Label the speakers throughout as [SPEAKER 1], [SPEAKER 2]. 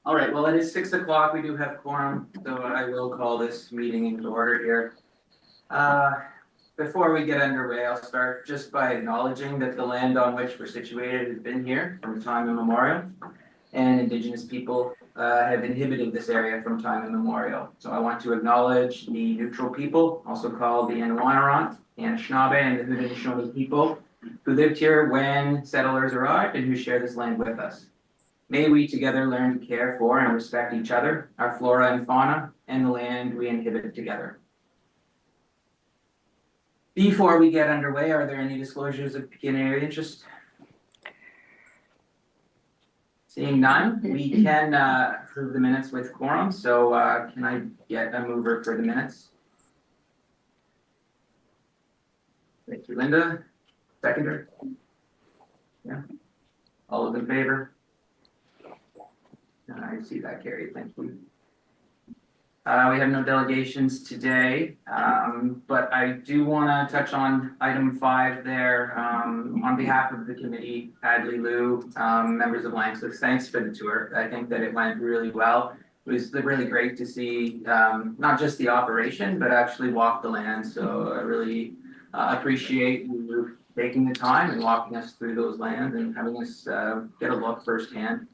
[SPEAKER 1] All right, well, it is 6 o'clock. We do have quorum, so I will call this meeting into order here. Before we get underway, I'll start just by acknowledging that the land on which we're situated has been here from time immemorial, and Indigenous people have inhabited this area from time immemorial. So I want to acknowledge the neutral people, also called the Anwanarant, Anishinaabe, and the Haudenosaunee people, who lived here when settlers arrived and who share this land with us. May we together learn to care for and respect each other, our flora and fauna, and the land we inhabit together. Before we get underway, are there any disclosures of pecuniary interest? Seeing none, we can approve the minutes with quorum. So can I get a mover for the minutes? Thank you, Linda. Seconder? Yeah. All those in favor? I see that carried, thank you. We have no delegations today, but I do want to touch on item 5 there. On behalf of the committee, Adley Liu, members of LANXESS, thanks for the tour. I think that it went really well. It was really great to see not just the operation, but actually walk the land. So I really appreciate you taking the time and walking us through those lands and having us get a look firsthand.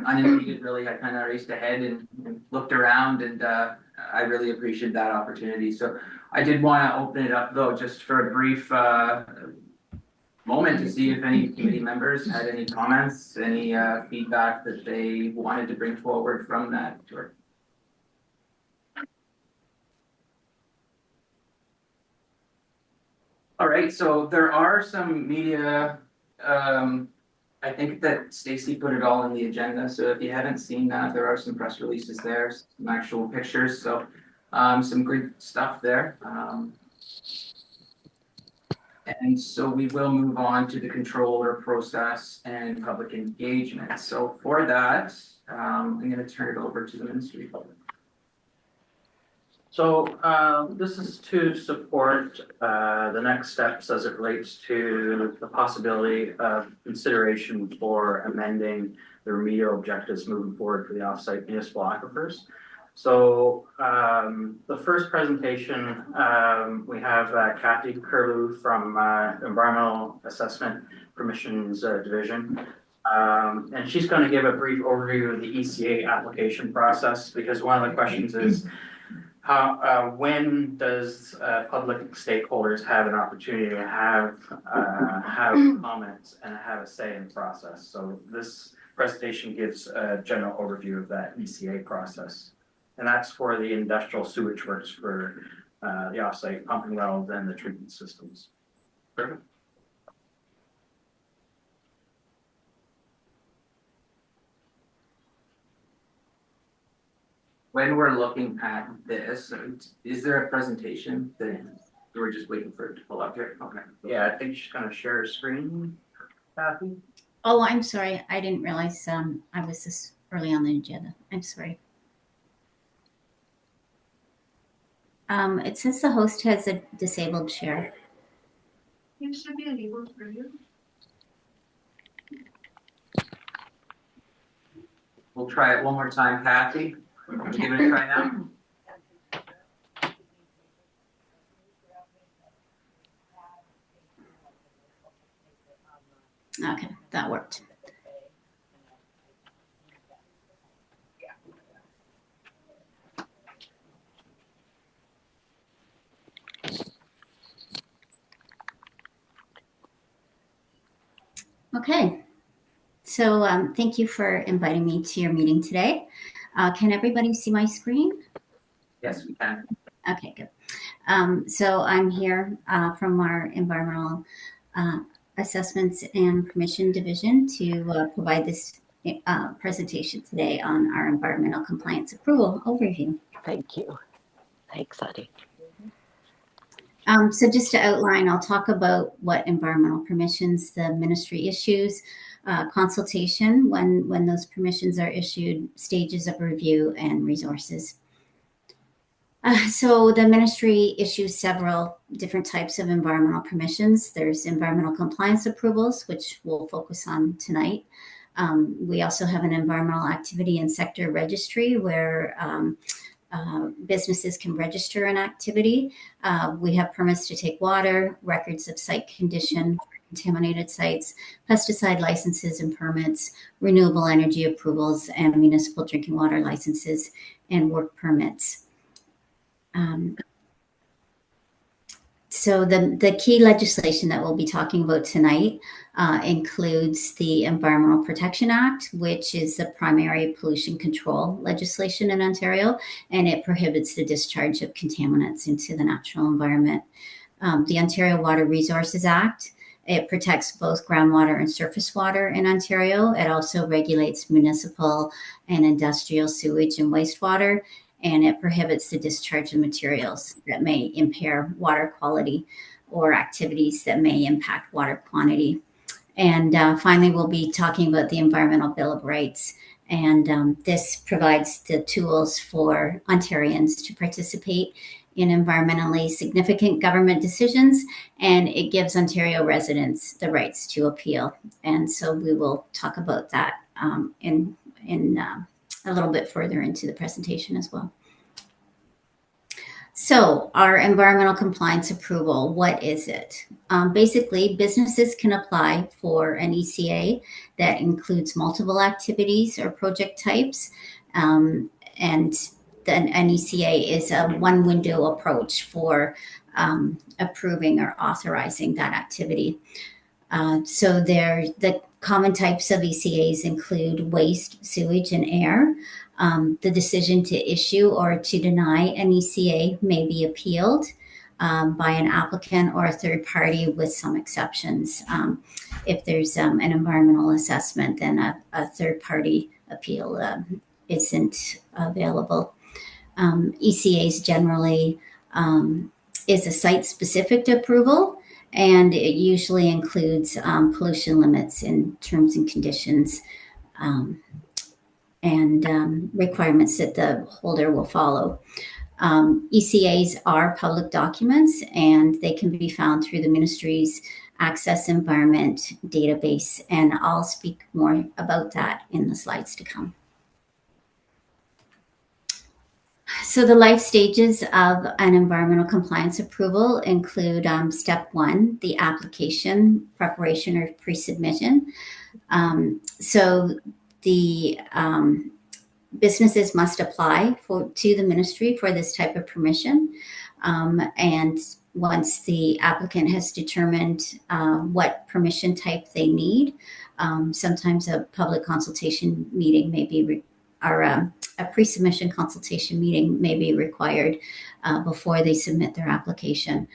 [SPEAKER 1] Unimpeded, really, I kind of raced ahead and looked around, and I really appreciate that opportunity. So I did want to open it up, though, just for a brief moment to see if any committee members had any comments, any feedback that they wanted to bring forward from that tour. All right, so there are some media. I think that Stacy put it all in the agenda. So if you haven't seen that, there are some press releases there, some actual pictures. So some great stuff there. And so we will move on to the controller process and public engagement. So for that, I'm going to turn it over to the Ministry of Public.
[SPEAKER 2] So this is to support the next steps as it relates to the possibility of consideration for amending the remedial objectives moving forward for the offsite municipal aquifers. So the first presentation, we have Kathy Curlew from Environmental Assessment Permissions Division. And she's going to give a brief overview of the ECA application process, because one of the questions is, when does public stakeholders have an opportunity to have comments and have a say in the process? So this presentation gives a general overview of that ECA process. And that's for the industrial sewage works for the offsite pumping wells and the treatment systems. Perfect.
[SPEAKER 1] When we're looking at this, is there a presentation that we're just waiting for it to pull up here? Okay.
[SPEAKER 2] Yeah, I think she's going to share her screen, Kathy.
[SPEAKER 3] Oh, I'm sorry. I didn't realize I was this early on the agenda. I'm sorry. It says the host has a disabled share.
[SPEAKER 4] It should be enabled for you.
[SPEAKER 1] We'll try it one more time, Kathy. Give it a try now.
[SPEAKER 3] Okay, that worked. Okay, so thank you for inviting me to your meeting today. Can everybody see my screen?
[SPEAKER 1] Yes, we can.
[SPEAKER 3] Okay, good. So I'm here from our Environmental Assessments and Permission Division to provide this presentation today on our environmental compliance approval overview.
[SPEAKER 5] Thank you. Thanks, Addie.
[SPEAKER 3] So just to outline, I'll talk about what environmental permissions the ministry issues, consultation when those permissions are issued, stages of review, and resources. So the ministry issues several different types of environmental permissions. There's environmental compliance approvals, which we'll focus on tonight. We also have an environmental activity and sector registry where businesses can register an activity. We have permits to take water, records of site condition for contaminated sites, pesticide licenses and permits, renewable energy approvals, and municipal drinking water licenses and work permits. So the key legislation that we'll be talking about tonight includes the Environmental Protection Act, which is the primary pollution control legislation in Ontario, and it prohibits the discharge of contaminants into the natural environment. The Ontario Water Resources Act, it protects both groundwater and surface water in Ontario. It also regulates municipal and industrial sewage and wastewater, and it prohibits the discharge of materials that may impair water quality or activities that may impact water quantity. And finally, we'll be talking about the Environmental Bill of Rights. And this provides the tools for Ontarians to participate in environmentally significant government decisions, and it gives Ontario residents the rights to appeal. And so we will talk about that in a little bit further into the presentation as well. So our environmental compliance approval, what is it? Basically, businesses can apply for an ECA that includes multiple activities or project types. And then an ECA is a one window approach for approving or authorizing that activity. So the common types of ECAs include waste, sewage, and air. The decision to issue or to deny an ECA may be appealed by an applicant or a third party with some exceptions. If there's an environmental assessment, then a third party appeal isn't available. ECAs generally is a site-specific approval, and it usually includes pollution limits in terms and conditions and requirements that the holder will follow. ECAs are public documents, and they can be found through the ministry's Access Environment database, and I'll speak more about that in the slides to come. So the life stages of an environmental compliance approval include step 1, the application, preparation, or pre-submission. So the businesses must apply to the ministry for this type of permission. And once the applicant has determined what permission type they need, sometimes a public consultation meeting may be a pre-submission consultation meeting may be required before they submit their application.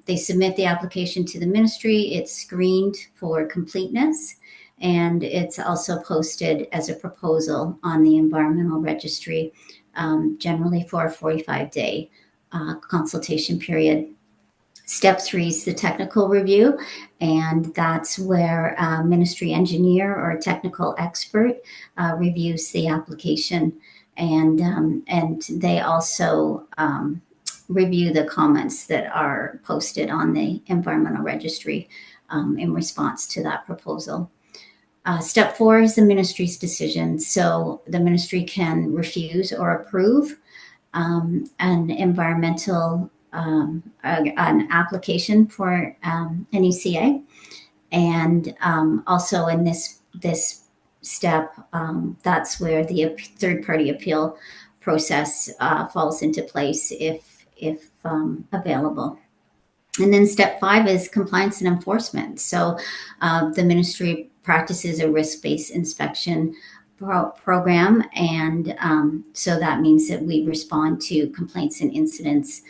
[SPEAKER 3] They submit the application to the ministry. It's screened for completeness, and it's also posted as a proposal on the environmental registry, generally for a 45-day consultation period. Step 3 is the technical review, and that's where a ministry engineer or a technical expert reviews the application, and they also review the comments that are posted on the environmental registry in response to that proposal. Step 4 is the ministry's decision. So the ministry can refuse or approve an environmental an application for an ECA, and also in this step, that's where the third-party appeal process falls into place if available. And then step 5 is compliance and enforcement. So the ministry practices a risk-based inspection program, and so that means that we respond to complaints and incidents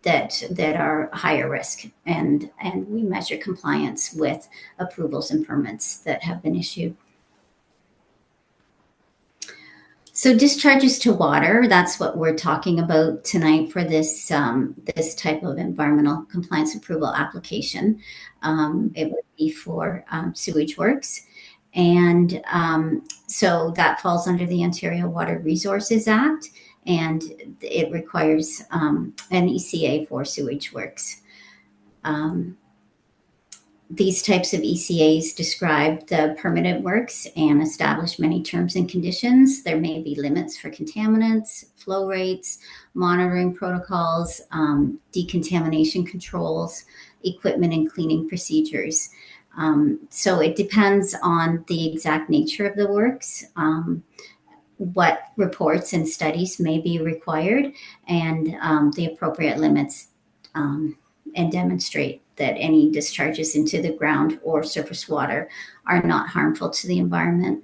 [SPEAKER 3] that are higher risk, and we measure compliance with approvals and permits that have been issued. So discharges to water, that's what we're talking about tonight for this this type of environmental compliance approval application. It would be for sewage works. And so that falls under the Ontario Water Resources Act, and it requires an ECA for sewage works. These types of ECAs describe the permitted works and establish many terms and conditions. There may be limits for contaminants, flow rates, monitoring protocols, decontamination controls, equipment and cleaning procedures. So it depends on the exact nature of the works, what reports and studies may be required, and the appropriate limits, and demonstrate that any discharges into the ground or surface water are not harmful to the environment.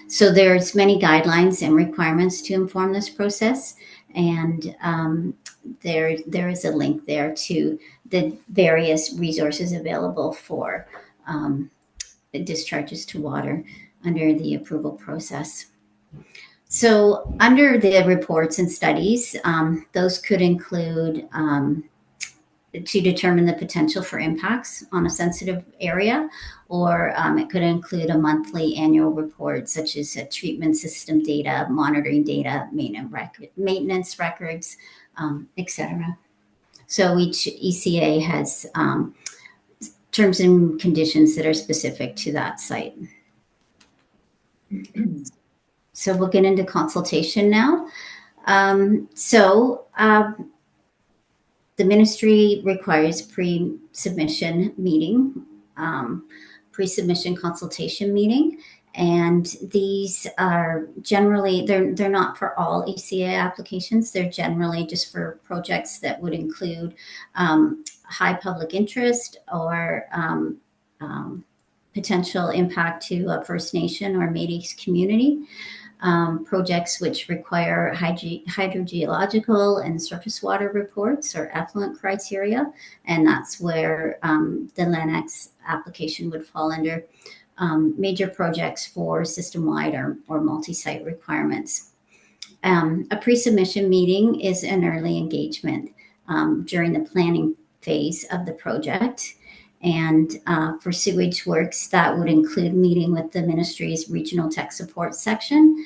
[SPEAKER 3] So there's many guidelines and requirements to inform this process, and there is a link there to the various resources available for discharges to water under the approval process. So under the reports and studies, those could include to determine the potential for impacts on a sensitive area, or it could include a monthly annual report, such as treatment system data, monitoring data, maintenance records, etc. So each ECA has terms and conditions that are specific to that site. So we'll get into consultation now. The ministry requires pre-submission meeting, pre-submission consultation meeting, and these are generally, they're not for all ECA applications. They're generally just for projects that would include high public interest or potential impact to a First Nation or Métis community. Projects which require hydrogeological and surface water reports or effluent criteria, and that's where the LANXESS application would fall under. Major projects for system-wide or multi-site requirements. A pre-submission meeting is an early engagement during the planning phase of the project. And for sewage works, that would include meeting with the ministry's regional tech support section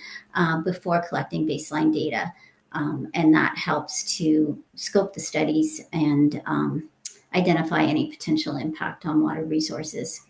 [SPEAKER 3] before collecting baseline data. And that helps to scope the studies and identify any potential impact on water resources.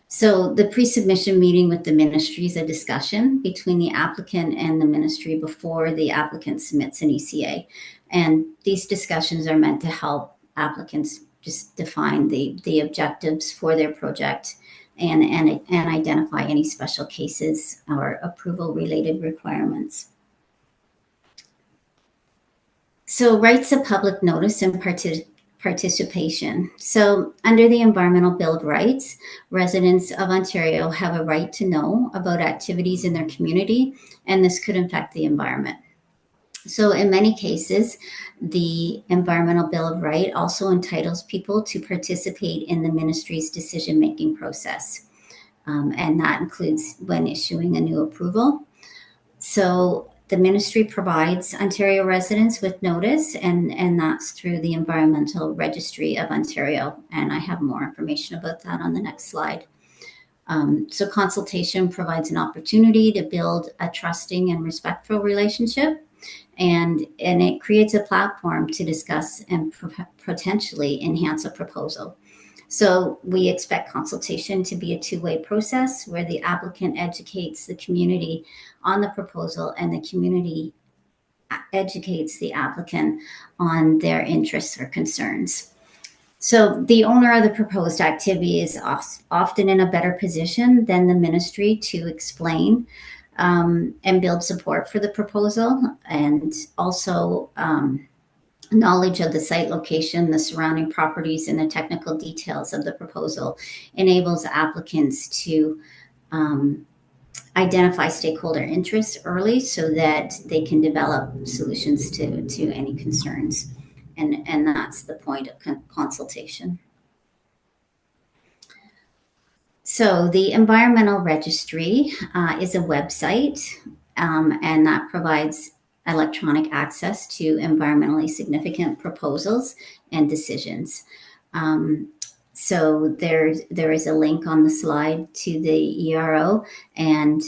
[SPEAKER 3] So the pre-submission meeting with the ministry is a discussion between the applicant and the ministry before the applicant submits an ECA. And these discussions are meant to help applicants just define the objectives for their project and identify any special cases or approval related requirements. So rights of public notice and participation. So under the Environmental Bill of Rights, residents of Ontario have a right to know about activities in their community, and this could affect the environment. So in many cases, the Environmental Bill of Rights also entitles people to participate in the ministry's decision-making process. And that includes when issuing a new approval. So the ministry provides Ontario residents with notice, and that's through the Environmental Registry of Ontario. And I have more information about that on the next slide. So consultation provides an opportunity to build a trusting and respectful relationship, and it creates a platform to discuss and potentially enhance a proposal. So we expect consultation to be a two-way process where the applicant educates the community on the proposal and the community educates the applicant on their interests or concerns. So the owner of the proposed activity is often in a better position than the ministry to explain and build support for the proposal, and also knowledge of the site location, the surrounding properties, and the technical details of the proposal enables applicants to identify stakeholder interests early so that they can develop solutions to any concerns. And that's the point of consultation. So the Environmental Registry is a website, and that provides electronic access to environmentally significant proposals and decisions. So there is a link on the slide to the ERO, and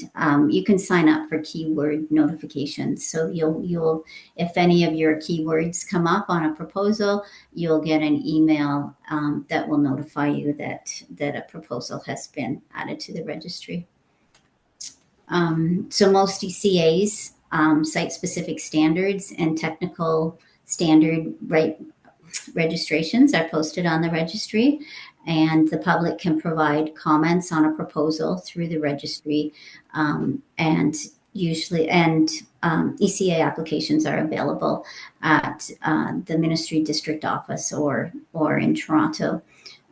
[SPEAKER 3] you can sign up for keyword notifications. So you'll if any of your keywords come up on a proposal, you'll get an email that will notify you that a proposal has been added to the registry. So most ECAs, site-specific standards and technical standard registrations are posted on the registry, and the public can provide comments on a proposal through the registry, and ECA applications are available at the ministry district office or in Toronto.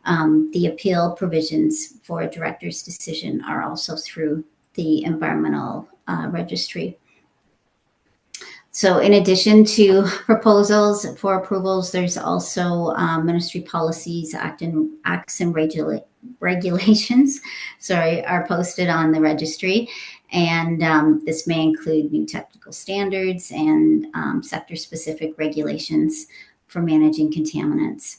[SPEAKER 3] The appeal provisions for a director's decision are also through the environmental registry. So in addition to proposals for approvals, there's also ministry policies, acts and regulations, are posted on the registry. And this may include new technical standards and sector-specific regulations for managing contaminants.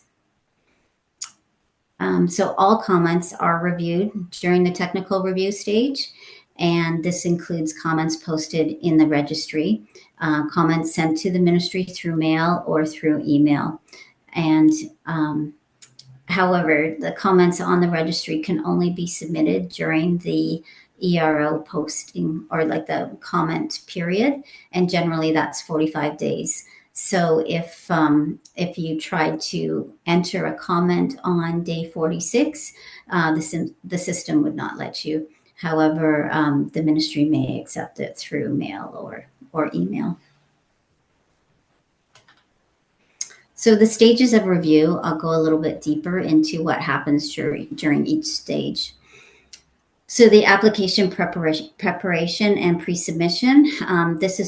[SPEAKER 3] So all comments are reviewed during the technical review stage, and this includes comments posted in the registry, comments sent to the ministry through mail or through email. And however, the comments on the registry can only be submitted during the ERO posting, or like the comment period, and generally that's 45 days. So if you tried to enter a comment on day 46, the system would not let you. However, the ministry may accept it through mail or email. So the stages of review, I'll go a little bit deeper into what happens during each stage. So the application preparation and pre-submission, this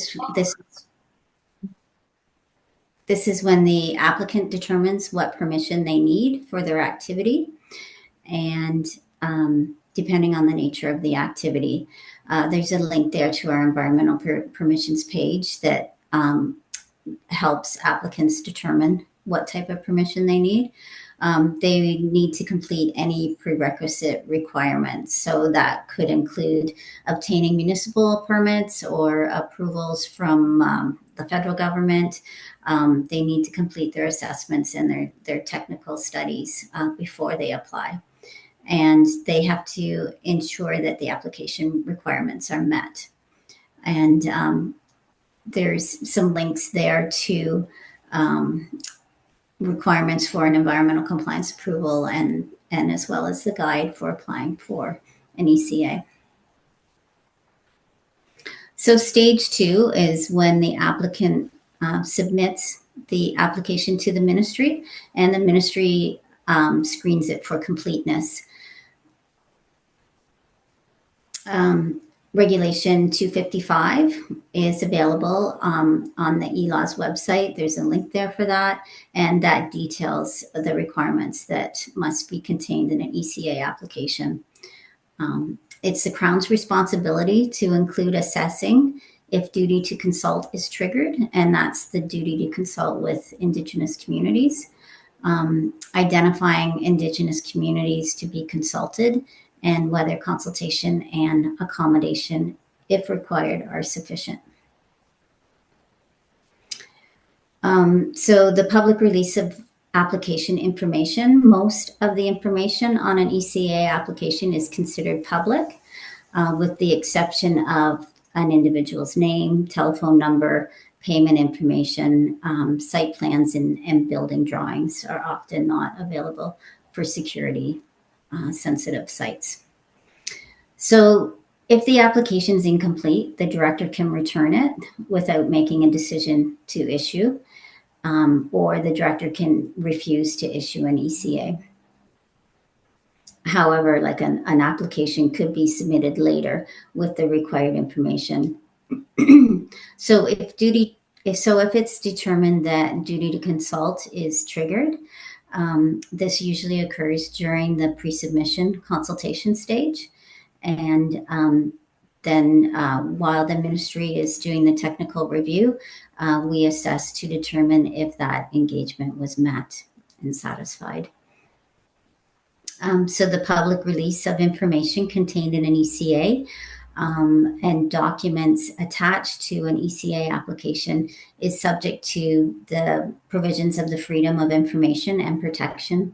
[SPEAKER 3] is when the applicant determines what permission they need for their activity, and depending on the nature of the activity. There's a link there to our environmental permissions page that helps applicants determine what type of permission they need. They need to complete any prerequisite requirements. So that could include obtaining municipal permits or approvals from the federal government. They need to complete their assessments and their technical studies before they apply. And they have to ensure that the application requirements are met. And there's some links there to requirements for an environmental compliance approval, and as well as the guide for applying for an ECA. So stage 2 is when the applicant submits the application to the ministry, and the ministry screens it for completeness. Regulation 255 is available on the ELAW's website. There's a link there for that, and that details the requirements that must be contained in an ECA application. It's the Crown's responsibility to include assessing if duty to consult is triggered, and that's the duty to consult with Indigenous communities, identifying Indigenous communities to be consulted, and whether consultation and accommodation, if required, are sufficient. So the public release of application information, most of the information on an ECA application is considered public, with the exception of an individual's name, telephone number, payment information. Site plans and building drawings are often not available for security sensitive sites. So if the application is incomplete, the director can return it without making a decision to issue, or the director can refuse to issue an ECA. However, like an application could be submitted later with the required information. So if it's determined that duty to consult is triggered, this usually occurs during the pre-submission consultation stage. And then while the ministry is doing the technical review, we assess to determine if that engagement was met and satisfied. So the public release of information contained in an ECA and documents attached to an ECA application is subject to the provisions of the Freedom of Information and Protection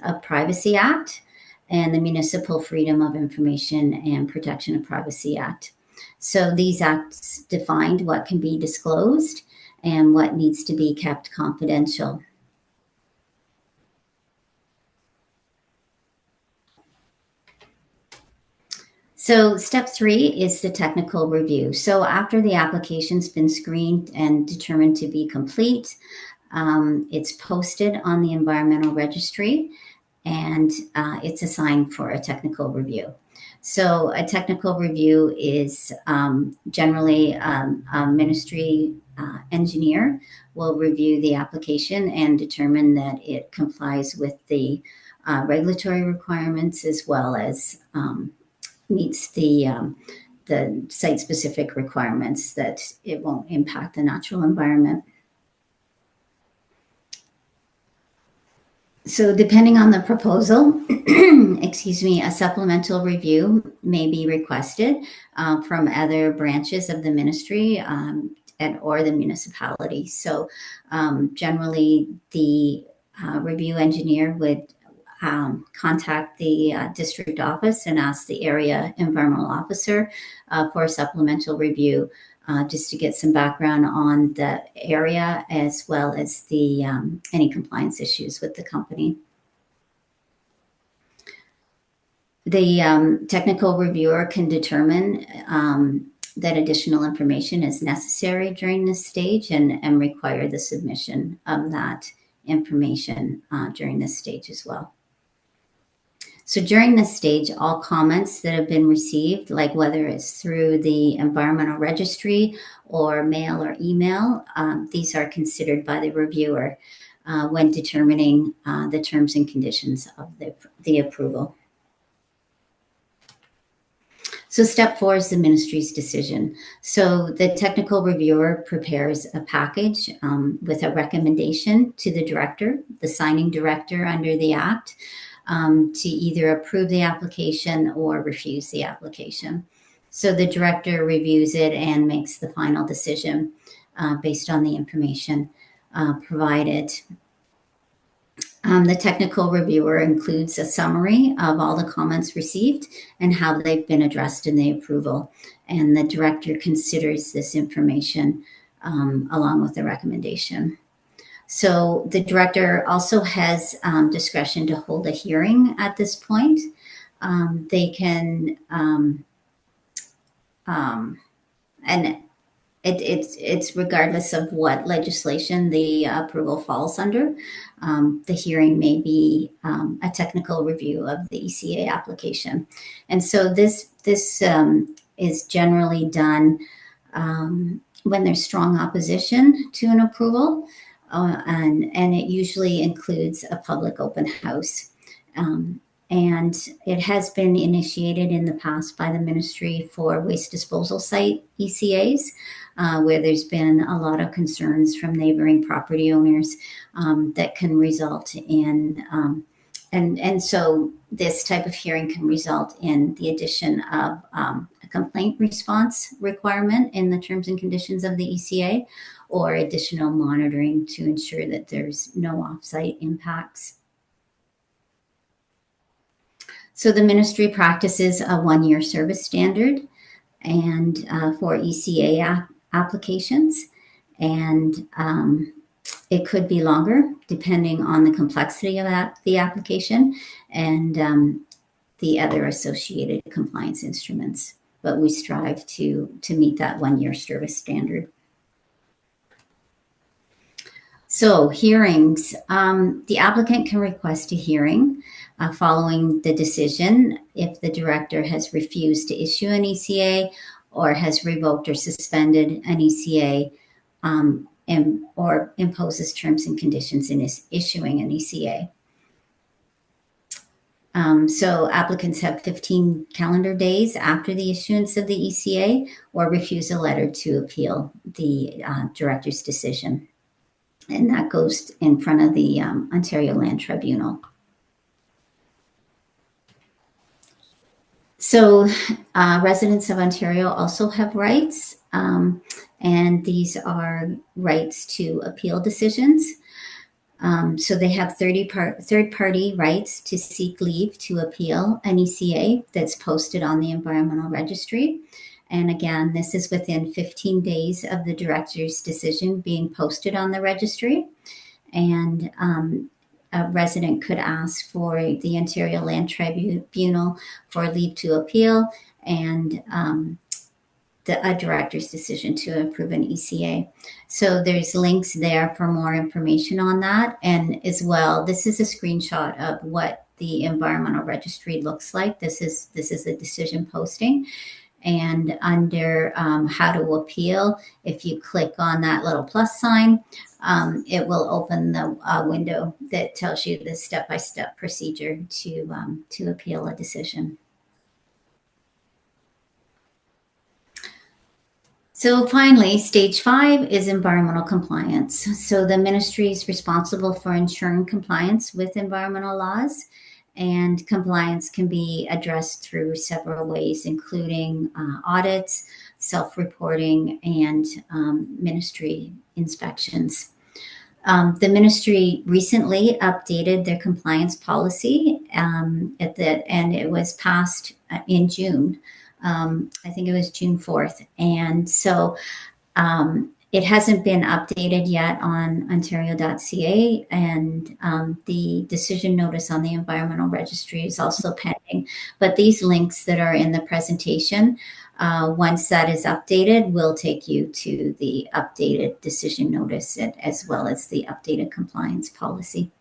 [SPEAKER 3] of Privacy Act and the Municipal Freedom of Information and Protection of Privacy Act. So these acts defined what can be disclosed and what needs to be kept confidential. So step 3 is the technical review. So after the application's been screened and determined to be complete, it's posted on the environmental registry and it's assigned for a technical review. So a technical review is generally a ministry engineer will review the application and determine that it complies with the regulatory requirements as well as meets the site-specific requirements, that it won't impact the natural environment. So depending on the proposal, excuse me, a supplemental review may be requested from other branches of the ministry or the municipality. So generally the review engineer would contact the district office and ask the area environmental officer for a supplemental review, just to get some background on the area as well as the any compliance issues with the company. The technical reviewer can determine that additional information is necessary during this stage and require the submission of that information during this stage as well. So during this stage, all comments that have been received, like whether it's through the environmental registry or mail or email, these are considered by the reviewer when determining the terms and conditions of the approval. So step 4 is the ministry's decision. So the technical reviewer prepares a package with a recommendation to the director, the signing director under the Act, to either approve the application or refuse the application. So the director reviews it and makes the final decision based on the information provided. The technical reviewer includes a summary of all the comments received and how they've been addressed in the approval. And the director considers this information along with the recommendation. So the director also has discretion to hold a hearing at this point. They can, and it's regardless of what legislation the approval falls under. The hearing may be a technical review of the ECA application. And so this is generally done when there's strong opposition to an approval. And it usually includes a public open house. And it has been initiated in the past by the ministry for waste disposal site ECAs, where there's been a lot of concerns from neighboring property owners that can result in, and so this type of hearing can result in the addition of a complaint response requirement in the terms and conditions of the ECA, or additional monitoring to ensure that there's no offsite impacts. So the ministry practices a 1-year service standard and for ECA applications, and it could be longer depending on the complexity of the application and the other associated compliance instruments. But we strive to meet that 1-year service standard. So hearings, the applicant can request a hearing following the decision if the director has refused to issue an ECA or has revoked or suspended an ECA or imposes terms and conditions in issuing an ECA. So applicants have 15 calendar days after the issuance of the ECA or refuse a letter to appeal the director's decision. And that goes in front of the Ontario Land Tribunal. So residents of Ontario also have rights, and these are rights to appeal decisions. So they have third-party rights to seek leave to appeal an ECA that's posted on the Environmental Registry. And again, this is within 15 days of the director's decision being posted on the registry. And a resident could ask for the Ontario Land Tribunal for leave to appeal and a director's decision to approve an ECA. So there's links there for more information on that. And as well, this is a screenshot of what the Environmental Registry looks like. This is a decision posting. And under how to appeal, if you click on that little plus sign, it will open the window that tells you the step-by-step procedure to appeal a decision. So finally, stage 5 is environmental compliance. So the ministry is responsible for ensuring compliance with environmental laws, and compliance can be addressed through several ways, including audits, self-reporting, and ministry inspections. The ministry recently updated their compliance policy and it was passed in June. I think it was June 4th. And so it hasn't been updated yet on ontario.ca, and the decision notice on the Environmental Registry is also pending. But these links that are in the presentation, once that is updated, will take you to the updated decision notice as well as the updated compliance policy.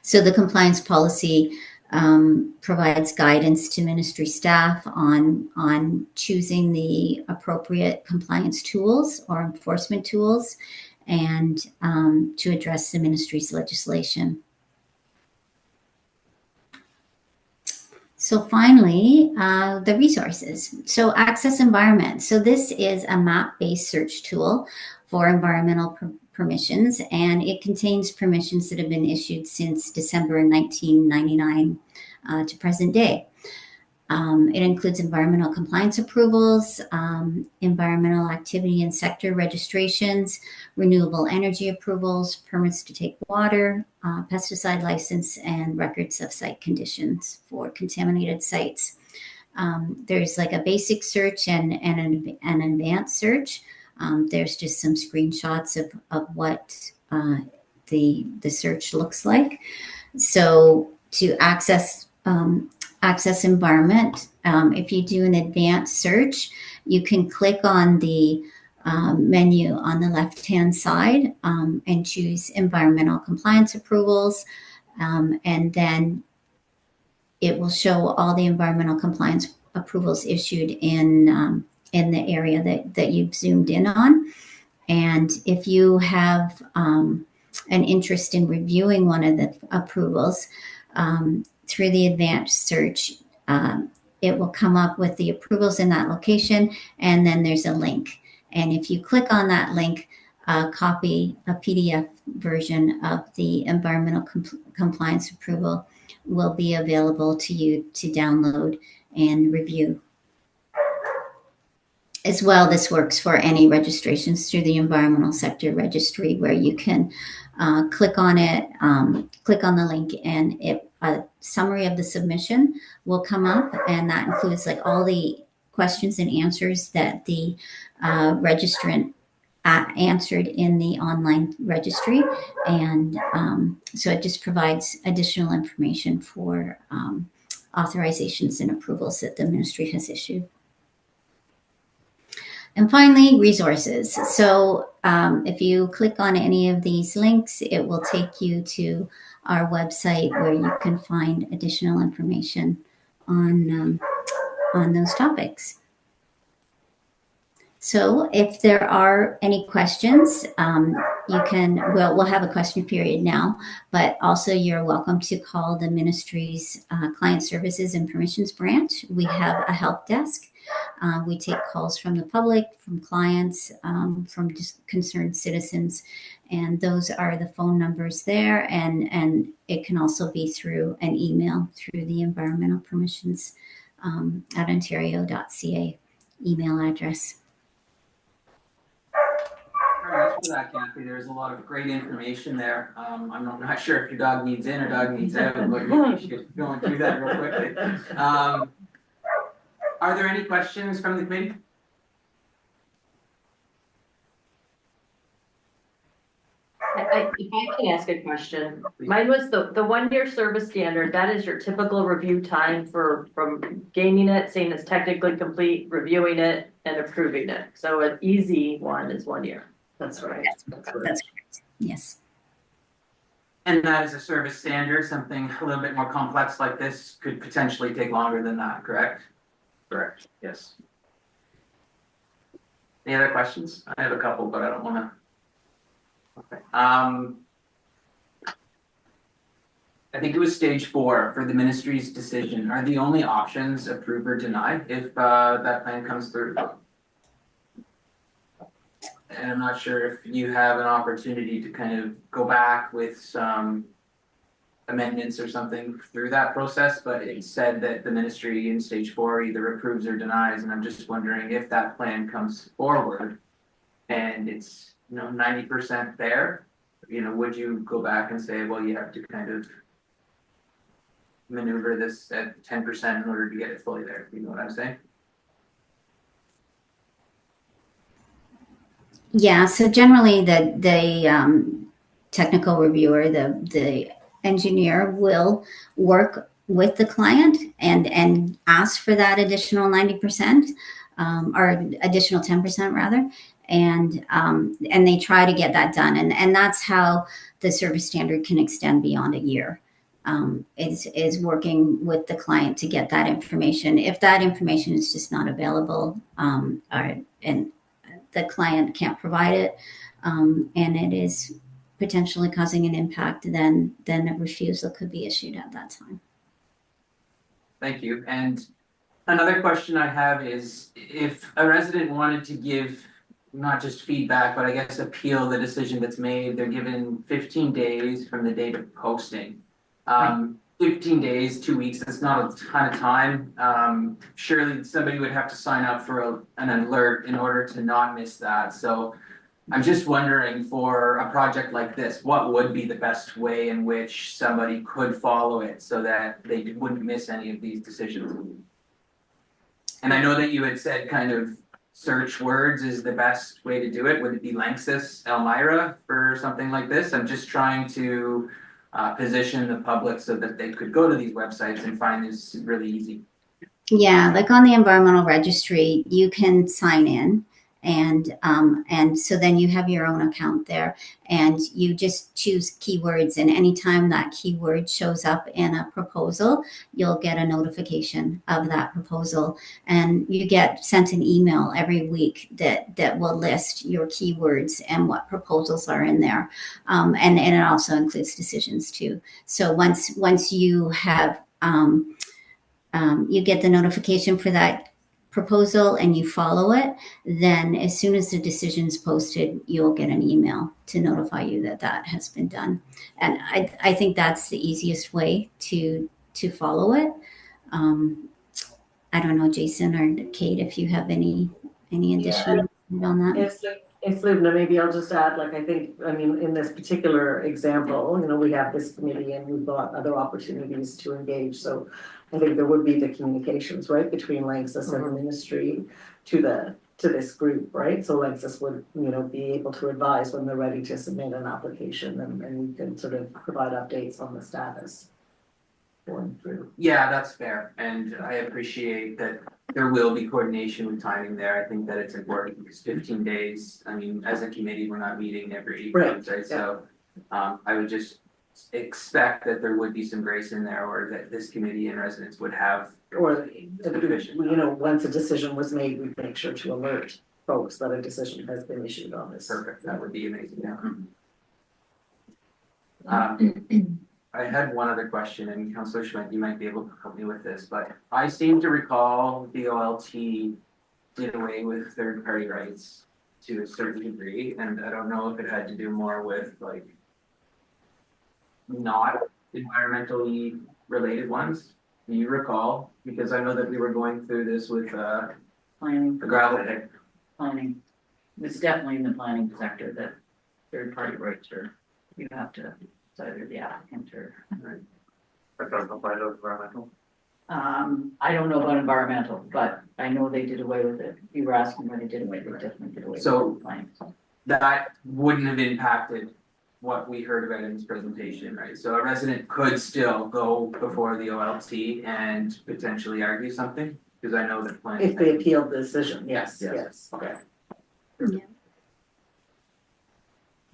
[SPEAKER 3] So the compliance policy provides guidance to ministry staff on choosing the appropriate compliance tools or enforcement tools, and to address the ministry's legislation. So finally, the resources. So Access Environment. So this is a map-based search tool for environmental permissions, and it contains permissions that have been issued since December 1999 to present day. It includes environmental compliance approvals, environmental activity and sector registrations, renewable energy approvals, permits to take water, pesticide license, and records of site conditions for contaminated sites. There's like a basic search and an advanced search. There's just some screenshots of what the search looks like. So to access environment, if you do an advanced search, you can click on the menu on the left-hand side and choose environmental compliance approvals, and then it will show all the environmental compliance approvals issued in the area that you've zoomed in on. And if you have an interest in reviewing one of the approvals, through the advanced search, it will come up with the approvals in that location, and then there's a link. And if you click on that link, copy a PDF version of the environmental compliance approval will be available to you to download and review. As well, this works for any registrations through the Environmental Sector Registry, where you can click on it, click on the link, and a summary of the submission will come up, and that includes like all the questions and answers that the registrant answered in the online registry. And so it just provides additional information for authorizations and approvals that the ministry has issued. And finally, resources. So if you click on any of these links, it will take you to our website where you can find additional information on those topics. So if there are any questions, we'll have a question period now, but also you're welcome to call the ministry's Client Services and Permissions branch. We have a help desk We take calls from the public, from clients, from just concerned citizens, and those are the phone numbers there. And it can also be through an email through the environmental permissions at ontario.ca email address.
[SPEAKER 1] Very much for that, Kathy. There's a lot of great information there. I'm not sure if your dog needs in or dog needs out, but we should go through that real quickly. Are there any questions from the committee?
[SPEAKER 6] If I can ask a question, mine was the 1 year service standard. That is your typical review time from gaining it, saying it's technically complete, reviewing it, and approving it. So an easy one is 1 year.
[SPEAKER 2] That's right.
[SPEAKER 3] That's correct. Yes.
[SPEAKER 1] And that is a service standard. Something a little bit more complex like this could potentially take longer than that, correct?
[SPEAKER 2] Correct, yes.
[SPEAKER 1] Any other questions? I have a couple, but I don't want to. Okay. I think it was stage 4 for the ministry's decision. Are the only options approve or deny if that plan comes through? And I'm not sure if you have an opportunity to kind of go back with some amendments or something through that process, but it said that the ministry in stage 4 either approves or denies, and I'm just wondering if that plan comes forward and it's 90% there, would you go back and say, well, you have to kind of maneuver this at 10% in order to get it fully there? You know what I'm saying?
[SPEAKER 3] Yeah, so generally the technical reviewer, the engineer will work with the client and ask for that additional 90% or additional 10% rather, and they try to get that done, and that's how the service standard can extend beyond a year. Is working with the client to get that information. If that information is just not available, and the client can't provide it, and it is potentially causing an impact, then a refusal could be issued at that time.
[SPEAKER 1] Thank you. And another question I have is, if a resident wanted to give not just feedback, but I guess appeal the decision that's made, they're given 15 days from the date of posting. 15 days, 2 weeks, that's not a ton of time. Surely somebody would have to sign up for an alert in order to not miss that. So I'm just wondering, for a project like this, what would be the best way in which somebody could follow it so that they wouldn't miss any of these decisions? And I know that you had said kind of search words is the best way to do it. Would it be LANXESS, Elmira for something like this? I'm just trying to position the public so that they could go to these websites and find this really easy.
[SPEAKER 3] Yeah, like on the environmental registry, you can sign in, and so then you have your own account there, and you just choose keywords, and anytime that keyword shows up in a proposal, you'll get a notification of that proposal, and you get sent an email every week that will list your keywords and what proposals are in there, and it also includes decisions too. So once you have you get the notification for that proposal and you follow it, then as soon as the decision's posted, you'll get an email to notify you that has been done. And I think that's the easiest way to follow it. I don't know, Jason or Kate, if you have any additional on that.
[SPEAKER 7] If Lubna, maybe I'll just add, in this particular example, we have this committee and we've got other opportunities to engage. So I think there would be the communications, right, between LANXESS and the ministry to this group, right? So LANXESS would, be able to advise when they're ready to submit an application, and we can sort of provide updates on the status going through.
[SPEAKER 1] Yeah, that's fair. And I appreciate that there will be coordination with timing there. I think that it's important because 15 days, as a committee, we're not meeting every month, right? Yeah. So I would just expect that there would be some grace in there, or that this committee and residents would have.
[SPEAKER 7] Or, once a decision was made, we'd make sure to alert folks that a decision has been issued on this.
[SPEAKER 1] Perfect, that would be amazing, yeah. I had one other question, and Councillor Schmidt, you might be able to help me with this, but I seem to recall the OLT did away with third-party rights to a certain degree, and I don't know if it had to do more with like not environmentally related ones. Do you recall? Because I know that we were going through this with
[SPEAKER 8] Planning,
[SPEAKER 1] the gravel pit.
[SPEAKER 8] planning. It's definitely in the planning sector that third-party rights are, you have to, it's either the applicant or.
[SPEAKER 2] That doesn't apply to environmental.
[SPEAKER 8] I don't know about environmental, but I know they did away with it. You were asking why they did away, they definitely did away with
[SPEAKER 1] So-
[SPEAKER 8] it. Planning.
[SPEAKER 1] That wouldn't have impacted what we heard about in this presentation, right? So a resident could still go before the OLT and potentially argue something, because I know that planning.
[SPEAKER 7] If they appealed the decision, yes,
[SPEAKER 1] Yes.
[SPEAKER 7] yes.
[SPEAKER 1] Okay.
[SPEAKER 3] Yeah.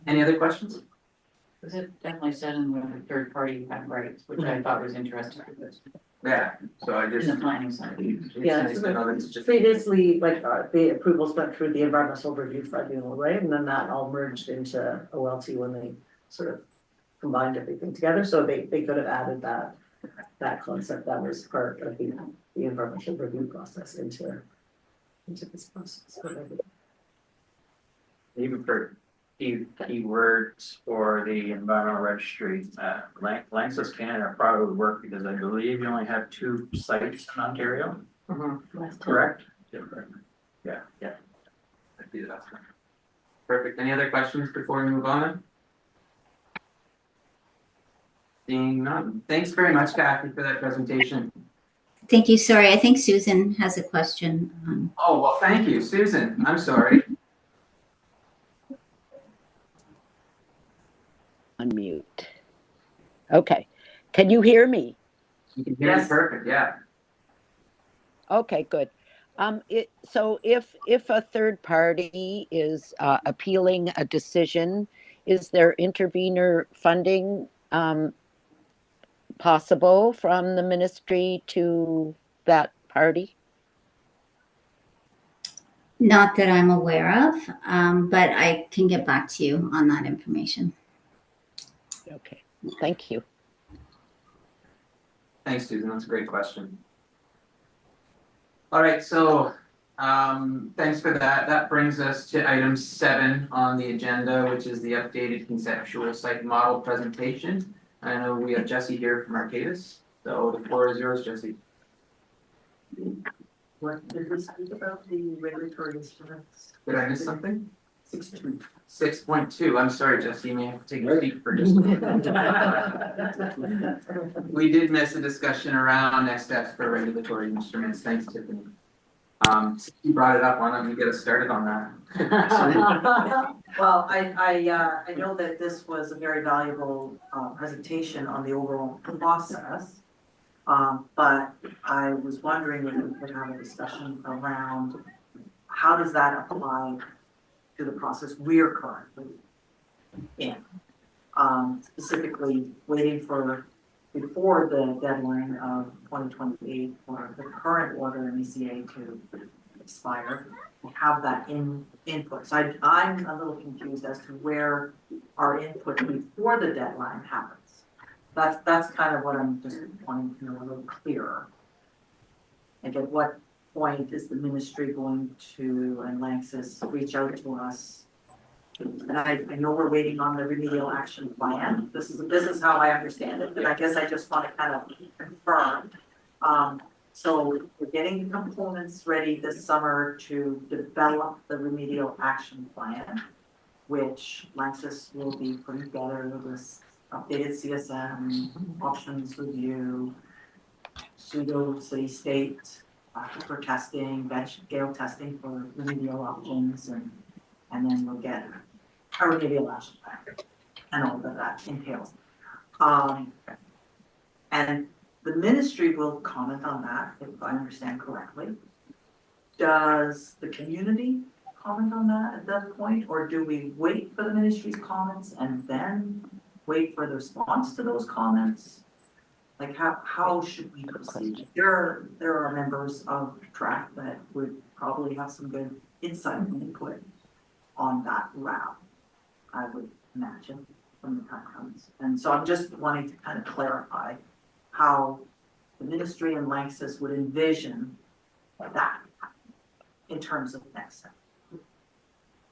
[SPEAKER 1] Any other questions?
[SPEAKER 8] Because it definitely said in the third party had rights, which I thought was interesting,
[SPEAKER 1] Yeah, so I
[SPEAKER 8] in
[SPEAKER 1] just.
[SPEAKER 8] the planning side.
[SPEAKER 7] Yeah,
[SPEAKER 1] It's nice to know that it's just.
[SPEAKER 7] Previously, like, the approvals went through the environmental review tribunal, right? And then that all merged into OLT when they sort of combined everything together, so they could have added that concept that was part of the environmental review process into this process.
[SPEAKER 2] Even for keywords for the environmental registry, LANXESS Canada probably would work because I believe you only have 2 sites in Ontario, correct?
[SPEAKER 1] I'd do that. Perfect. Any other questions before we move on? Seeing none. Thanks very much, Kathy, for that presentation.
[SPEAKER 3] Thank you. Sorry, I think Susan has a question.
[SPEAKER 1] Oh, well, thank you, Susan. I'm sorry.
[SPEAKER 5] Unmute. Okay. Can you hear me?
[SPEAKER 1] You can hear me
[SPEAKER 7] Yes.
[SPEAKER 1] perfect, yeah.
[SPEAKER 5] Okay, good. So if a third party is appealing a decision, is there intervenor funding possible from the ministry to that party?
[SPEAKER 3] Not that I'm aware of, but I can get back to you on that information.
[SPEAKER 5] Okay, thank you.
[SPEAKER 1] Thanks, Susan. That's a great question. All right, so thanks for that. That brings us to item 7 on the agenda, which is the updated conceptual site model presentation. I know we have Jesse here from Arcadis, so the floor is yours, Jesse.
[SPEAKER 7] What did we speak about the regulatory instruments?
[SPEAKER 1] Did I miss something?
[SPEAKER 7] 6.2.
[SPEAKER 1] 6.2. I'm sorry, Jesse. You may have to take a seat for just a minute. We did miss a discussion around next steps for regulatory instruments. Thanks, Tiffany. Since you brought it up, why don't you get us started on that?
[SPEAKER 9] Well, I know that this was a very valuable presentation on the overall process. But I was wondering if we could have a discussion around how does that apply to the process we're currently in? Specifically waiting for, before the deadline of 2028 for the current order in ECA to expire, and have that input. So I'm a little confused as to where our input before the deadline happens. That's kind of what I'm just wanting to know a little clearer. And at what point is the ministry going to, and LANXESS, reach out to us? And I know we're waiting on the remedial action plan. This is how I understand it, and I guess I just want to kind of confirm. So we're getting the components ready this summer to develop the remedial action plan, which LANXESS will be putting together with this updated CSM, options review, pseudo city state for testing, bench scale testing for remedial options, and then we'll get a remedial action plan and all that entails. And the ministry will comment on that, if I understand correctly. Does the community comment on that at that point, or do we wait for the ministry's comments and then wait for the response to those comments? Like how should we proceed? There are members of TRAC that would probably have some good insight and input on that route, I would imagine, when the time comes. And so I'm just wanting to kind of clarify how the ministry and LANXESS would envision that in terms of next step.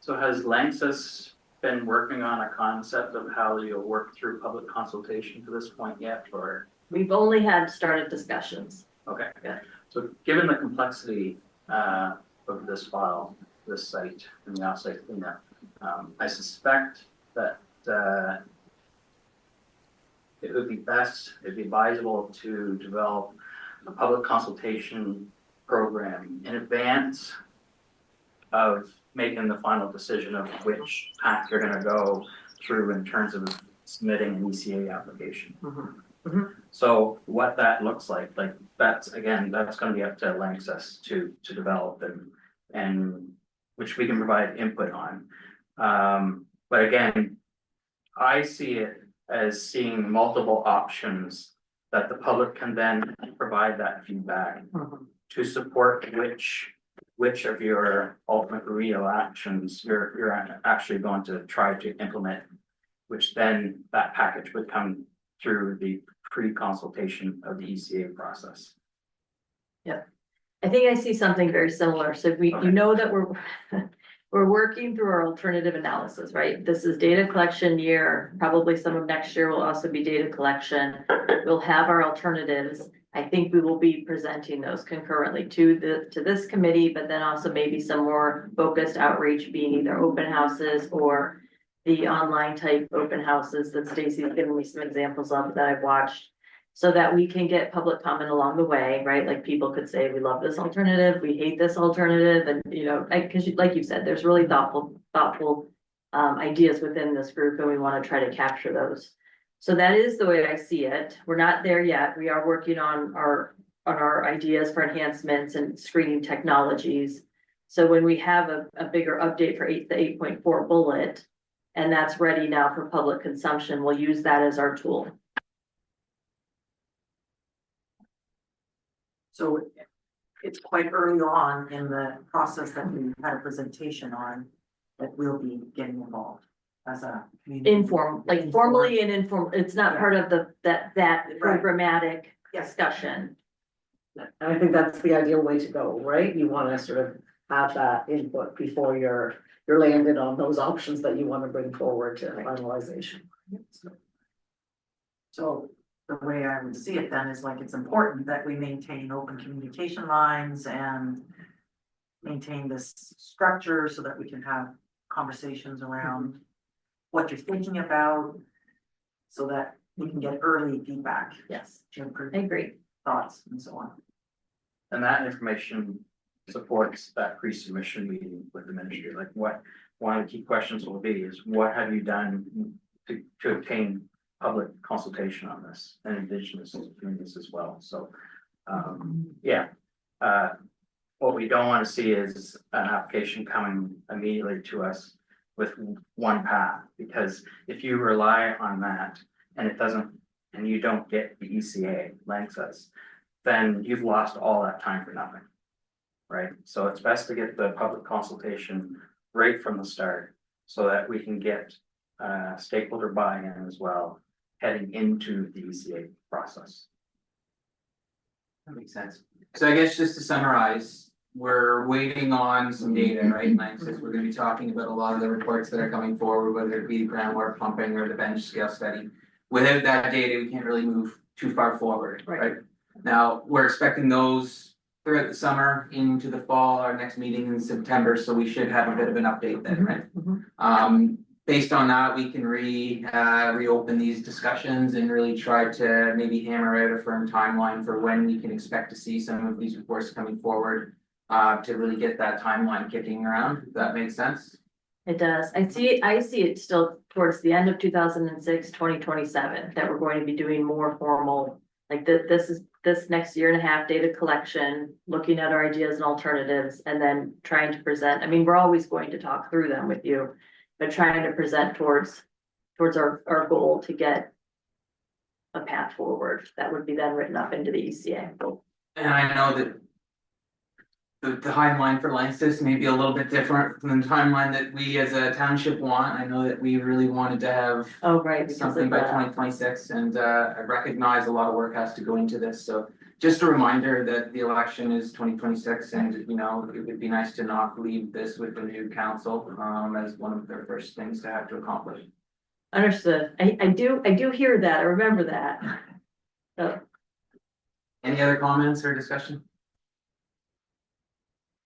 [SPEAKER 2] So has LANXESS been working on a concept of how you'll work through public consultation to this point yet, or?
[SPEAKER 6] We've only had started discussions.
[SPEAKER 2] Okay.
[SPEAKER 6] Yeah.
[SPEAKER 2] So given the complexity of this file, this site, and the offsite cleanup, I suspect that it would be best, it'd be advisable to develop a public consultation program in advance of making the final decision of which path you're going to go through in terms of submitting an ECA application. So what that looks like that's going to be up to LANXESS to develop and which we can provide input on. But again, I see it as seeing multiple options that the public can then provide that feedback to support which of your ultimate remedial actions you're actually going to try to implement, which then that package would come through the pre-consultation of the ECA process.
[SPEAKER 6] Yep. I think I see something very similar. So you know that we're working through our alternative analysis, right? This is data collection year, probably some of next year will also be data collection. We'll have our alternatives. I think we will be presenting those concurrently to this committee, but then also maybe some more focused outreach being either open houses or the online type open houses that Stacy's given me some examples of that I've watched. So that we can get public comment along the way, right? Like people could say, we love this alternative, we hate this alternative. And because like you said, there's really thoughtful ideas within this group and we want to try to capture those. So that is the way I see it. We're not there yet. We are working on our ideas for enhancements and screening technologies. So when we have a bigger update for the 8.4 bullet, and that's ready now for public consumption, we'll use that as our tool.
[SPEAKER 9] So it's quite early on in the process that we had a presentation on that we'll be getting involved as a community.
[SPEAKER 6] Informal, like formally and informal. It's not part of that programmatic discussion.
[SPEAKER 7] And I think that's the ideal way to go, right? You want to sort of have that input before you're landed on those options that you want to bring forward to finalization.
[SPEAKER 9] So the way I would see it then is like it's important that we maintain open communication lines and maintain this structure so that we can have conversations around what you're thinking about so that we can get early feedback.
[SPEAKER 6] Yes,
[SPEAKER 9] To improve
[SPEAKER 6] I agree.
[SPEAKER 9] thoughts and so on.
[SPEAKER 2] And that information supports that pre-submission meeting with the ministry. Like one of the key questions will be is what have you done to obtain public consultation on this and Indigenous communities as well. So, what we don't want to see is an application coming immediately to us with one path, because if you rely on that and and you don't get the ECA LANXESS, then you've lost all that time for nothing, right? So it's best to get the public consultation right from the start so that we can get stakeholder buy-in as well heading into the ECA process.
[SPEAKER 1] That makes sense. So I guess just to summarize, we're waiting on some data, right? LANXESS, we're going to be talking about a lot of the reports that are coming forward, whether it be groundwater pumping or the bench scale study. Without that data, we can't really move too far forward, right? Now, we're expecting those throughout the summer into the fall, our next meeting in September, so we should have a bit of an update then, right? Based on that, we can reopen these discussions and really try to maybe hammer out a firm timeline for when we can expect to see some of these reports coming forward to really get that timeline kicking around. Does that make sense?
[SPEAKER 6] It does. I see it still towards the end of 2006, 2027, that we're going to be doing more formal, like this next year and a half data collection, looking at our ideas and alternatives, and then trying to present. I mean, we're always going to talk through them with you, but trying to present towards our goal to get a path forward that would be then written up into the ECA.
[SPEAKER 1] And I know that the timeline for LANXESS may be a little bit different from the timeline that we as a township want. I know that we really wanted to have
[SPEAKER 6] because
[SPEAKER 1] something
[SPEAKER 6] of
[SPEAKER 1] by
[SPEAKER 6] that.
[SPEAKER 1] 2026, and I recognize a lot of work has to go into this. So just a reminder that the election is 2026, and it would be nice to not leave this with the new council as one of their first things to have to accomplish.
[SPEAKER 6] Understood. I do hear that. I remember that. So,
[SPEAKER 1] Any other comments or discussion?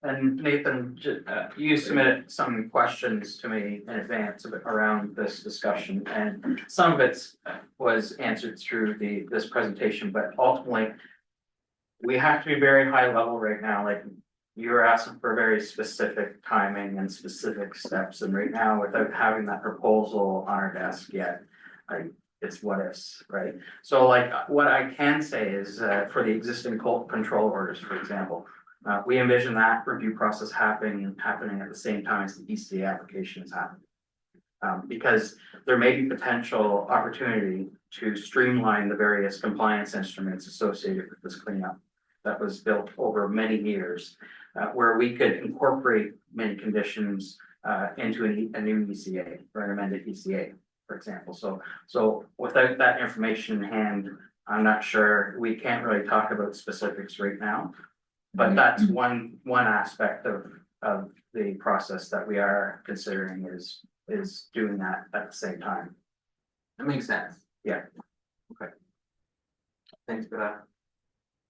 [SPEAKER 2] And Nathan, you submitted some questions to me in advance around this discussion, and some of it was answered through this presentation, but ultimately, we have to be very high level right now. Like, you're asking for very specific timing and specific steps, and right now, without having that proposal on our desk yet, it's what ifs, right? So like, what I can say is, for the existing control orders, for example, we envision that review process happening at the same time as the ECA application is happening. Because there may be potential opportunity to streamline the various compliance instruments associated with this cleanup that was built over many years, where we could incorporate many conditions into a new ECA or an amended ECA, for example. So without that information in hand, I'm not sure, we can't really talk about specifics right now. But that's one aspect of the process that we are considering is doing that at the same time.
[SPEAKER 1] That makes sense.
[SPEAKER 2] Yeah.
[SPEAKER 1] Okay. Thanks for that.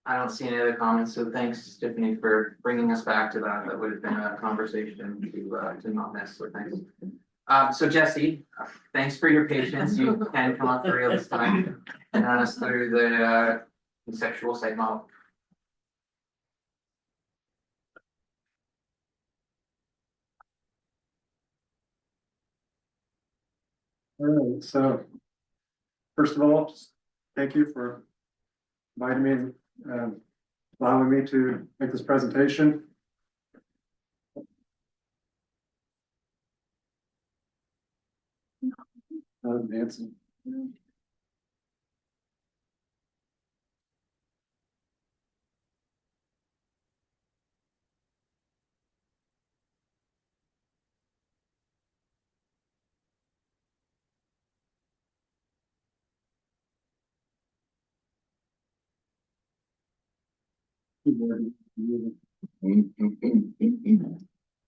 [SPEAKER 1] I don't see any other comments, so thanks, Tiffany, for bringing us back to that. That would have been a conversation to not miss, so thanks. So Jesse, thanks for your patience. You can come up for real this time and run us through the conceptual site model.
[SPEAKER 10] All right, so first of all, just thank you for inviting me, allowing me to make this presentation. Advancing.
[SPEAKER 1] I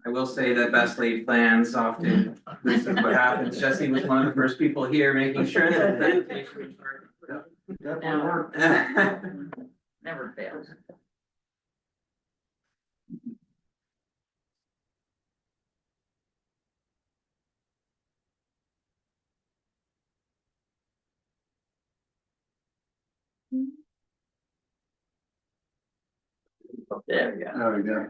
[SPEAKER 1] will say that best laid plans often, this is what happens. Jesse was one of the first people here making sure that the presentation was
[SPEAKER 8] Never fails.
[SPEAKER 6] there we go.
[SPEAKER 10] There we go.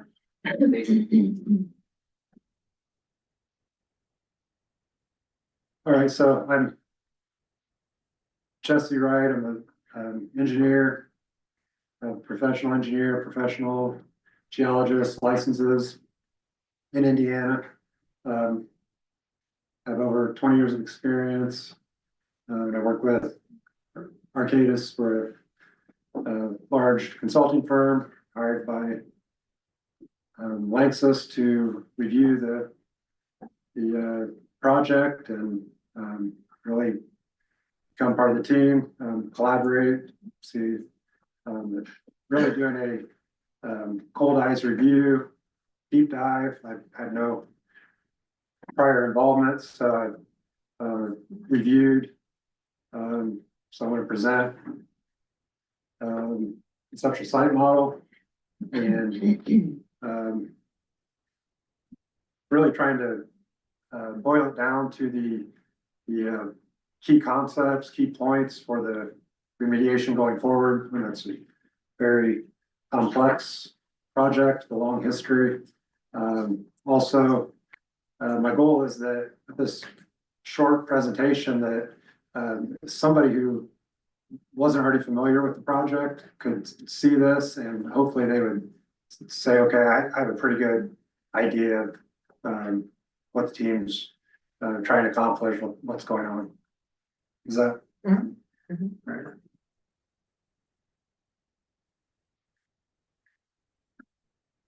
[SPEAKER 10] All right, so I'm Jesse Wright. I'm an engineer, a professional engineer, professional geologist, licenses in Indiana. Have over 20 years of experience. And I work with Arcadis for a large consulting firm hired by LANXESS to review the project and really become part of the team, collaborate, see, really doing a cold eyes review, deep dive. I've had no prior involvement, so I've reviewed. So I'm going to present conceptual site model and really trying to boil it down to the key concepts, key points for the remediation going forward. You know, it's a very complex project, a long history. Also, my goal is that this short presentation that somebody who wasn't already familiar with the project could see this, and hopefully they would say, okay, I have a pretty good idea of what the team's trying to accomplish, what's going on. Is that right?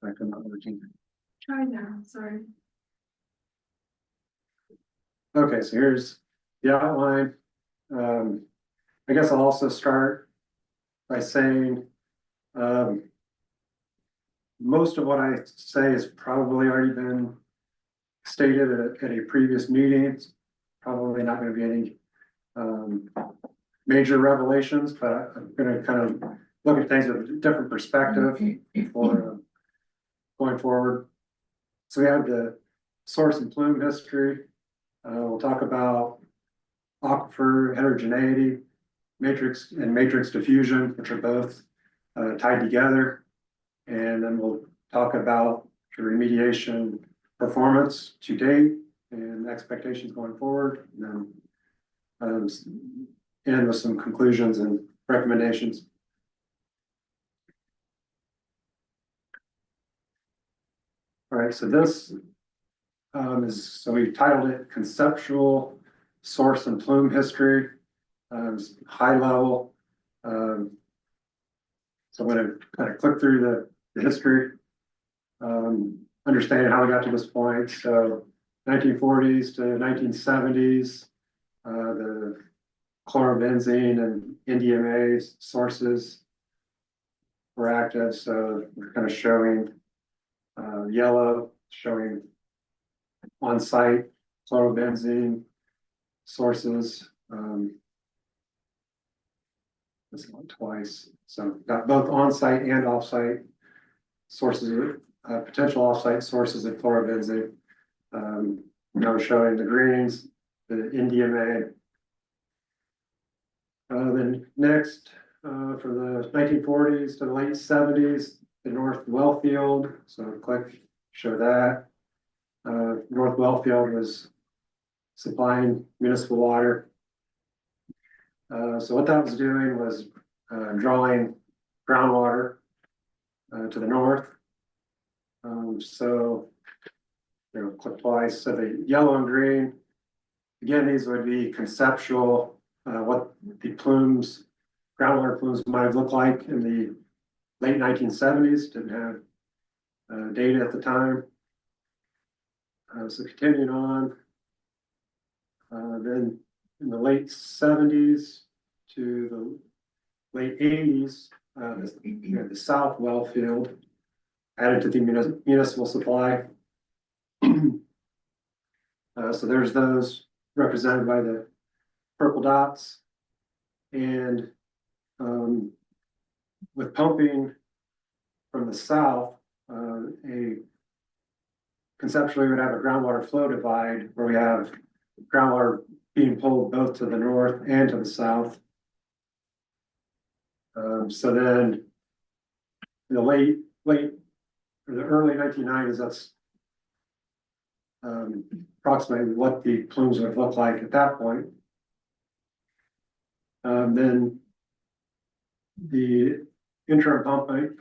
[SPEAKER 10] I could not working.
[SPEAKER 4] Try now, sorry.
[SPEAKER 10] Okay, so here's the outline. I guess I'll also start by saying Most of what I say has probably already been stated at a previous meeting. It's probably not going to be any major revelations, but I'm going to kind of look at things with a different perspective for going forward. So we have the source and plume history. We'll talk about aquifer heterogeneity, matrix and matrix diffusion, which are both tied together. And then we'll talk about the remediation performance to date and expectations going forward. And then end with some conclusions and recommendations. All right, so this so we titled it Conceptual Source and Plume History, high level. So I'm going to kind of click through the history, understanding how we got to this point. So 1940s to 1970s, the chlorobenzene and NDMA sources were active. So we're kind of showing yellow, showing on-site chlorobenzene sources. This one twice. So got both on-site and off-site sources, potential off-site sources of chlorobenzene. Now we're showing the greens, the NDMA. Then next, for the 1940s to the late 70s, the North Wellfield. So click, show that. North Wellfield was supplying municipal water. So what that was doing was drawing groundwater to the north. So click twice. So the yellow and green, again, these would be conceptual, what the plumes, groundwater plumes might have looked like in the late 1970s. Didn't have data at the time. So continuing on, then in the late 70s to the late 80s, the South Wellfield added to the municipal supply. So there's those represented by the purple dots. And with pumping from the south, conceptually would have a groundwater flow divide where we have groundwater being pulled both to the north and to the south. So then in the the early 1990s, that's approximately what the plumes would look like at that point. Then the interim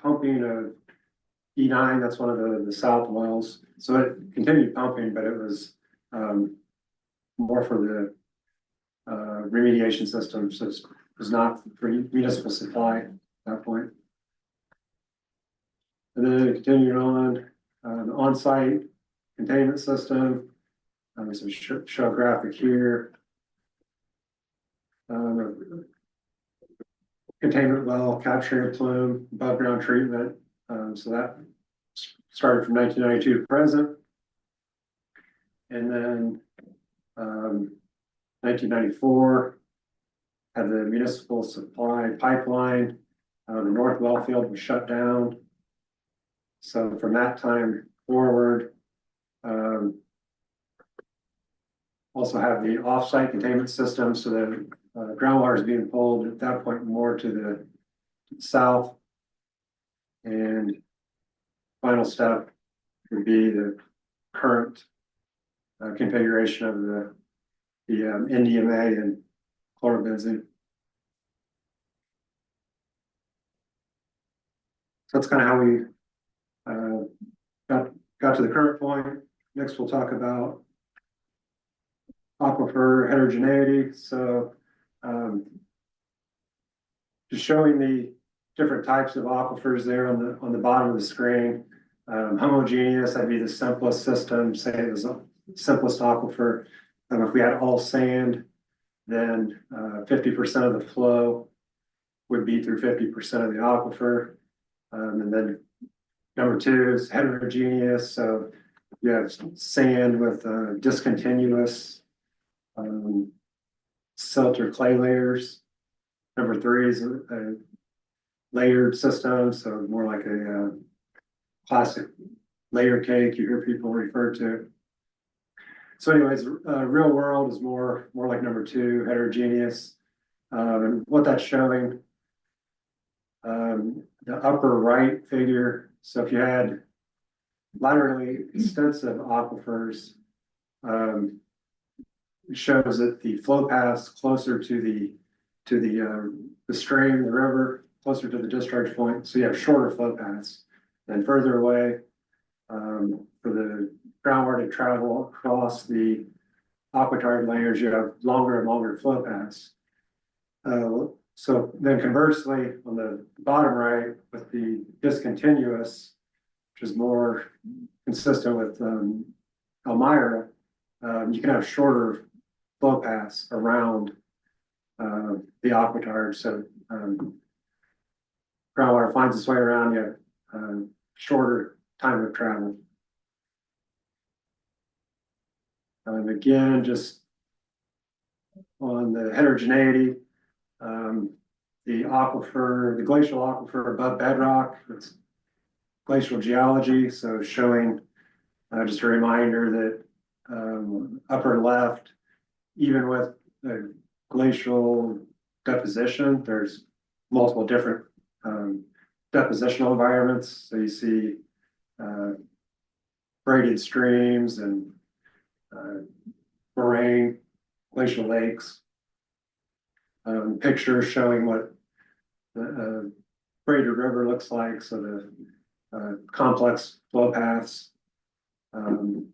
[SPEAKER 10] pumping of E9, that's one of the south wells. So it continued pumping, but it was more for the remediation system. So it was not for municipal supply at that point. And then continuing on, the on-site containment system. So show a graphic here. Containment well, capturing a plume, above ground treatment. So that started from 1992 to present. And then 1994 had the municipal supply pipeline. The North Wellfield was shut down. So from that time forward, also have the offsite containment system. So the groundwater is being pulled at that point more to the south. And final step would be the current configuration of the NDMA and chlorobenzene. So that's kind of how we got to the current point. Next, we'll talk about aquifer heterogeneity. So just showing the different types of aquifers there on the bottom of the screen. Homogeneous, that'd be the simplest system, say it was the simplest aquifer. If we had all sand, then 50% of the flow would be through 50% of the aquifer. And then number 2 is heterogeneous, so you have sand with discontinuous silt or clay layers. Number 3 is a layered system, so more like a classic layer cake you hear people refer to. So anyways, real world is more like number 2, heterogeneous. And what that's showing, the upper right figure, so if you had laterally extensive aquifers, it shows that the flow paths closer to the stream, the river, closer to the discharge point, so you have shorter flow paths. And further away, for the groundwater to travel across the aquitard layers, you have longer and longer flow paths. So then conversely, on the bottom right, with the discontinuous, which is more consistent with Elmira, you can have shorter flow paths around the aquitard. So groundwater finds its way around, you have shorter time of travel. Again, just on the heterogeneity, the aquifer, the glacial aquifer above bedrock, it's glacial geology, so showing just a reminder that upper left, even with the glacial deposition, there's multiple different depositional environments. So you see braided streams and moraine, glacial lakes. Pictures showing what the braided river looks like, so the complex flow paths. And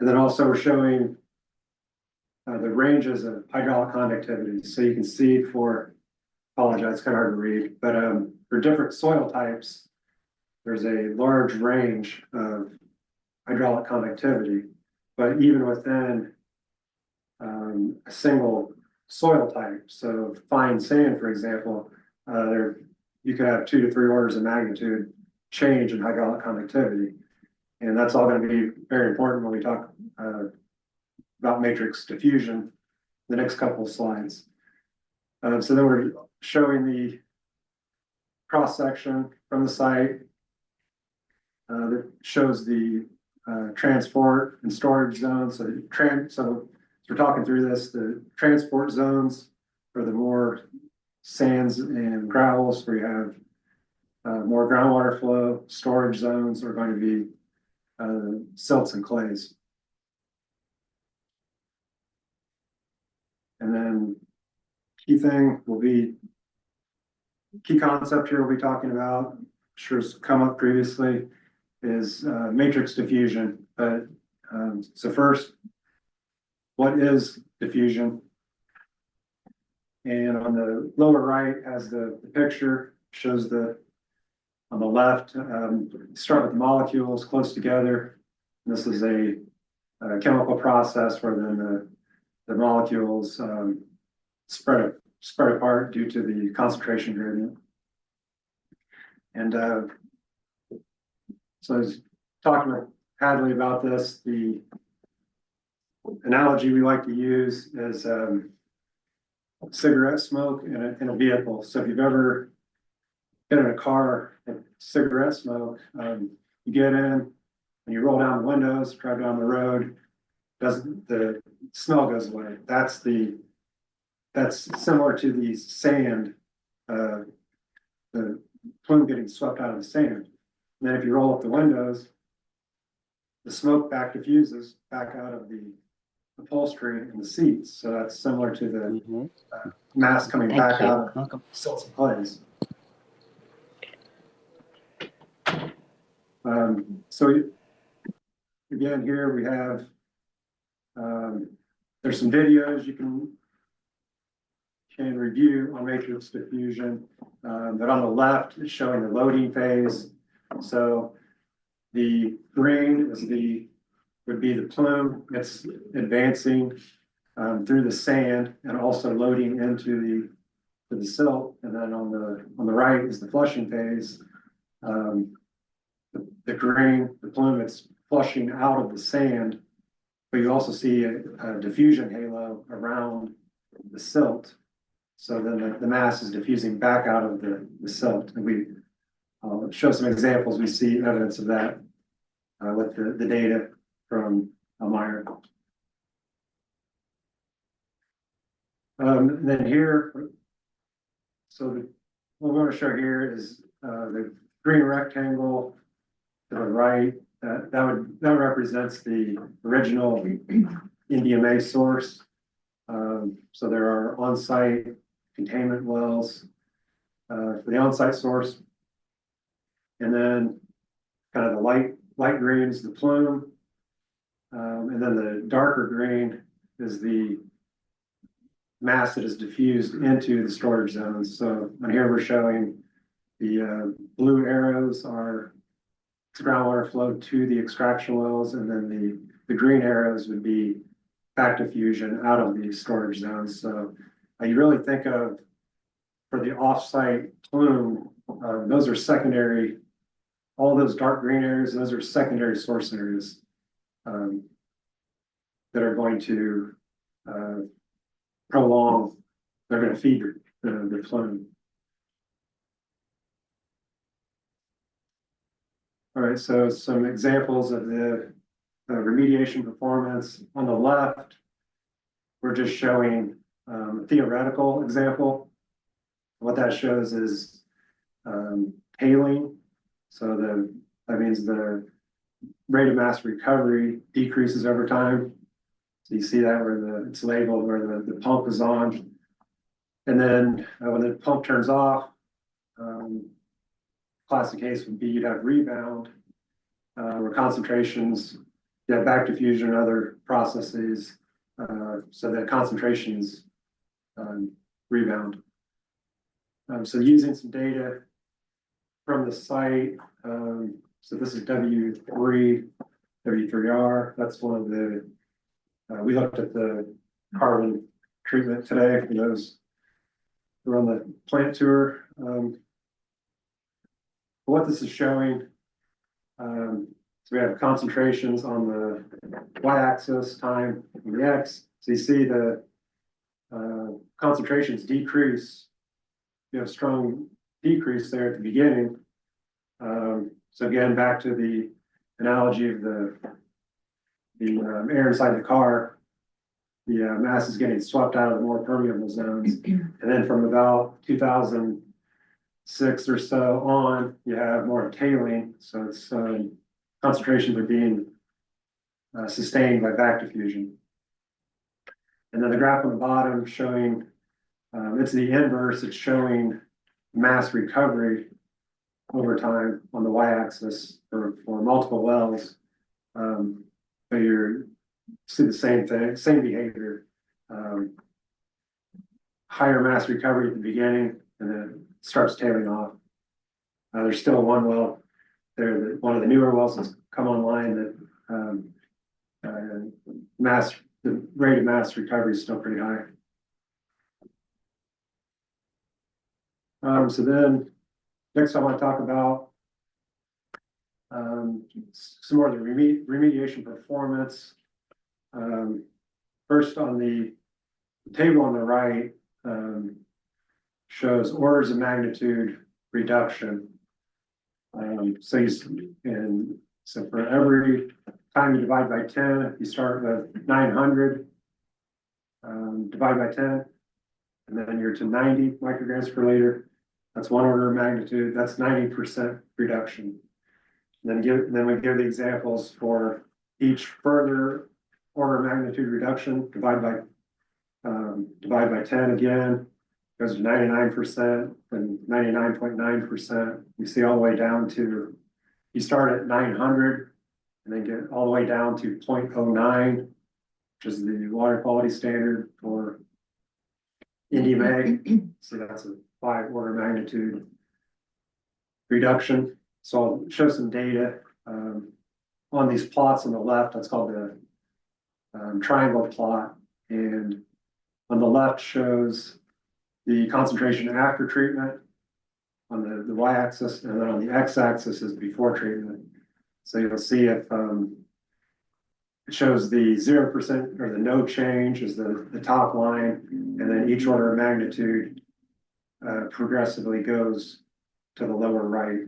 [SPEAKER 10] then also we're showing the ranges of hydraulic conductivity. So you can see for, apologize, it's kind of hard to read, but for different soil types, there's a large range of hydraulic conductivity. But even within a single soil type, so fine sand, for example, you could have 2 to 3 orders of magnitude change in hydraulic conductivity. And that's all going to be very important when we talk about matrix diffusion, the next couple of slides. So then we're showing the cross-section from the site that shows the transport and storage zones. So we're talking through this, the transport zones for the more sands and gravels where you have more groundwater flow. Storage zones are going to be silts and clays. And then key concept here we'll be talking about, sure has come up previously, is matrix diffusion. But so first, what is diffusion? And on the lower right has the picture, shows on the left, start with the molecules close together. This is a chemical process where then the molecules spread apart due to the concentration gradient. And so I was talking with Hadley about this. The analogy we like to use is cigarette smoke in a vehicle. So if you've ever been in a car with cigarette smoke, you get in and you roll down the windows, drive down the road, the smell goes away. That's similar to the sand, the plume getting swept out of the sand. And then if you roll up the windows, the smoke diffuses back out of the upholstery and the seats. So that's similar to the mass coming back out of silts and clays. So again, here we have, there's some videos you can review on matrix diffusion, but on the left is showing the loading phase. So the green would be the plume. It's advancing through the sand and also loading into the silt. And then on the right is the flushing phase, the green, the plume, it's flushing out of the sand, but you also see a diffusion halo around the silt. So then the mass is diffusing back out of the silt. And we show some examples. We see evidence of that with the data from Elmira. Then here, so what we're going to show here is the green rectangle to the right. That represents the original NDMA source. So there are on-site containment wells for the on-site source, and then kind of the light green is the plume, and then the darker green is the mass that is diffused into the storage zones. So on here we're showing the blue arrows are groundwater flow to the extraction wells, and then the green arrows would be back diffusion out of the storage zones. So you really think of, for the offsite plume, those are secondary, all those dark green areas, those are secondary source areas that are going to prolong, they're going to feed the plume. All right, so some examples of the remediation performance. On the left, we're just showing a theoretical example. What that shows is tailing. So that means the rate of mass recovery decreases over time. So you see that where it's labeled where the pump is on. And then when the pump turns off, classic case would be you'd have rebound, where concentrations, you have back diffusion and other processes, so that concentrations rebound. So using some data from the site, so this is W3R, that's one of the, we looked at the carbon treatment today for those who are on the plant tour. What this is showing, so we have concentrations on the y-axis, time on the x. So you see the concentrations decrease. You have strong decrease there at the beginning. So again, back to the analogy of the air inside the car, the mass is getting swept out of the more permeable zones, and then from about 2006 or so on, you have more tailing. So it's concentrations are being sustained by back diffusion. And then the graph on the bottom showing it's the inverse. It's showing mass recovery over time on the y-axis for multiple wells. But you see the same thing, same behavior. Higher mass recovery at the beginning, and then it starts tailing off. There's still one well there, that one of the newer wells has come online that the rate of mass recovery is still pretty high. So then next I want to talk about some more of the remediation performance. First, on the table on the right shows orders of magnitude reduction. So for every time you divide by 10, you start with 900, divide by 10, and then you're to 90 micrograms per liter. That's one order of magnitude. That's 90% reduction. And then we give the examples for each further order of magnitude reduction. Divide by 10 again, goes to 99% and 99.9%. You see all the way down to, you start at 900 and then get all the way down to 0.09, which is the water quality standard for NDMA. So that's a 5 order magnitude reduction. So I'll show some data on these plots on the left. That's called the triangle plot. And on the left shows the concentration after treatment. on the y-axis, and then on the x-axis is before treatment. So you'll see if it shows the 0% or the no change is the top line, and then each order of magnitude progressively goes to the lower right.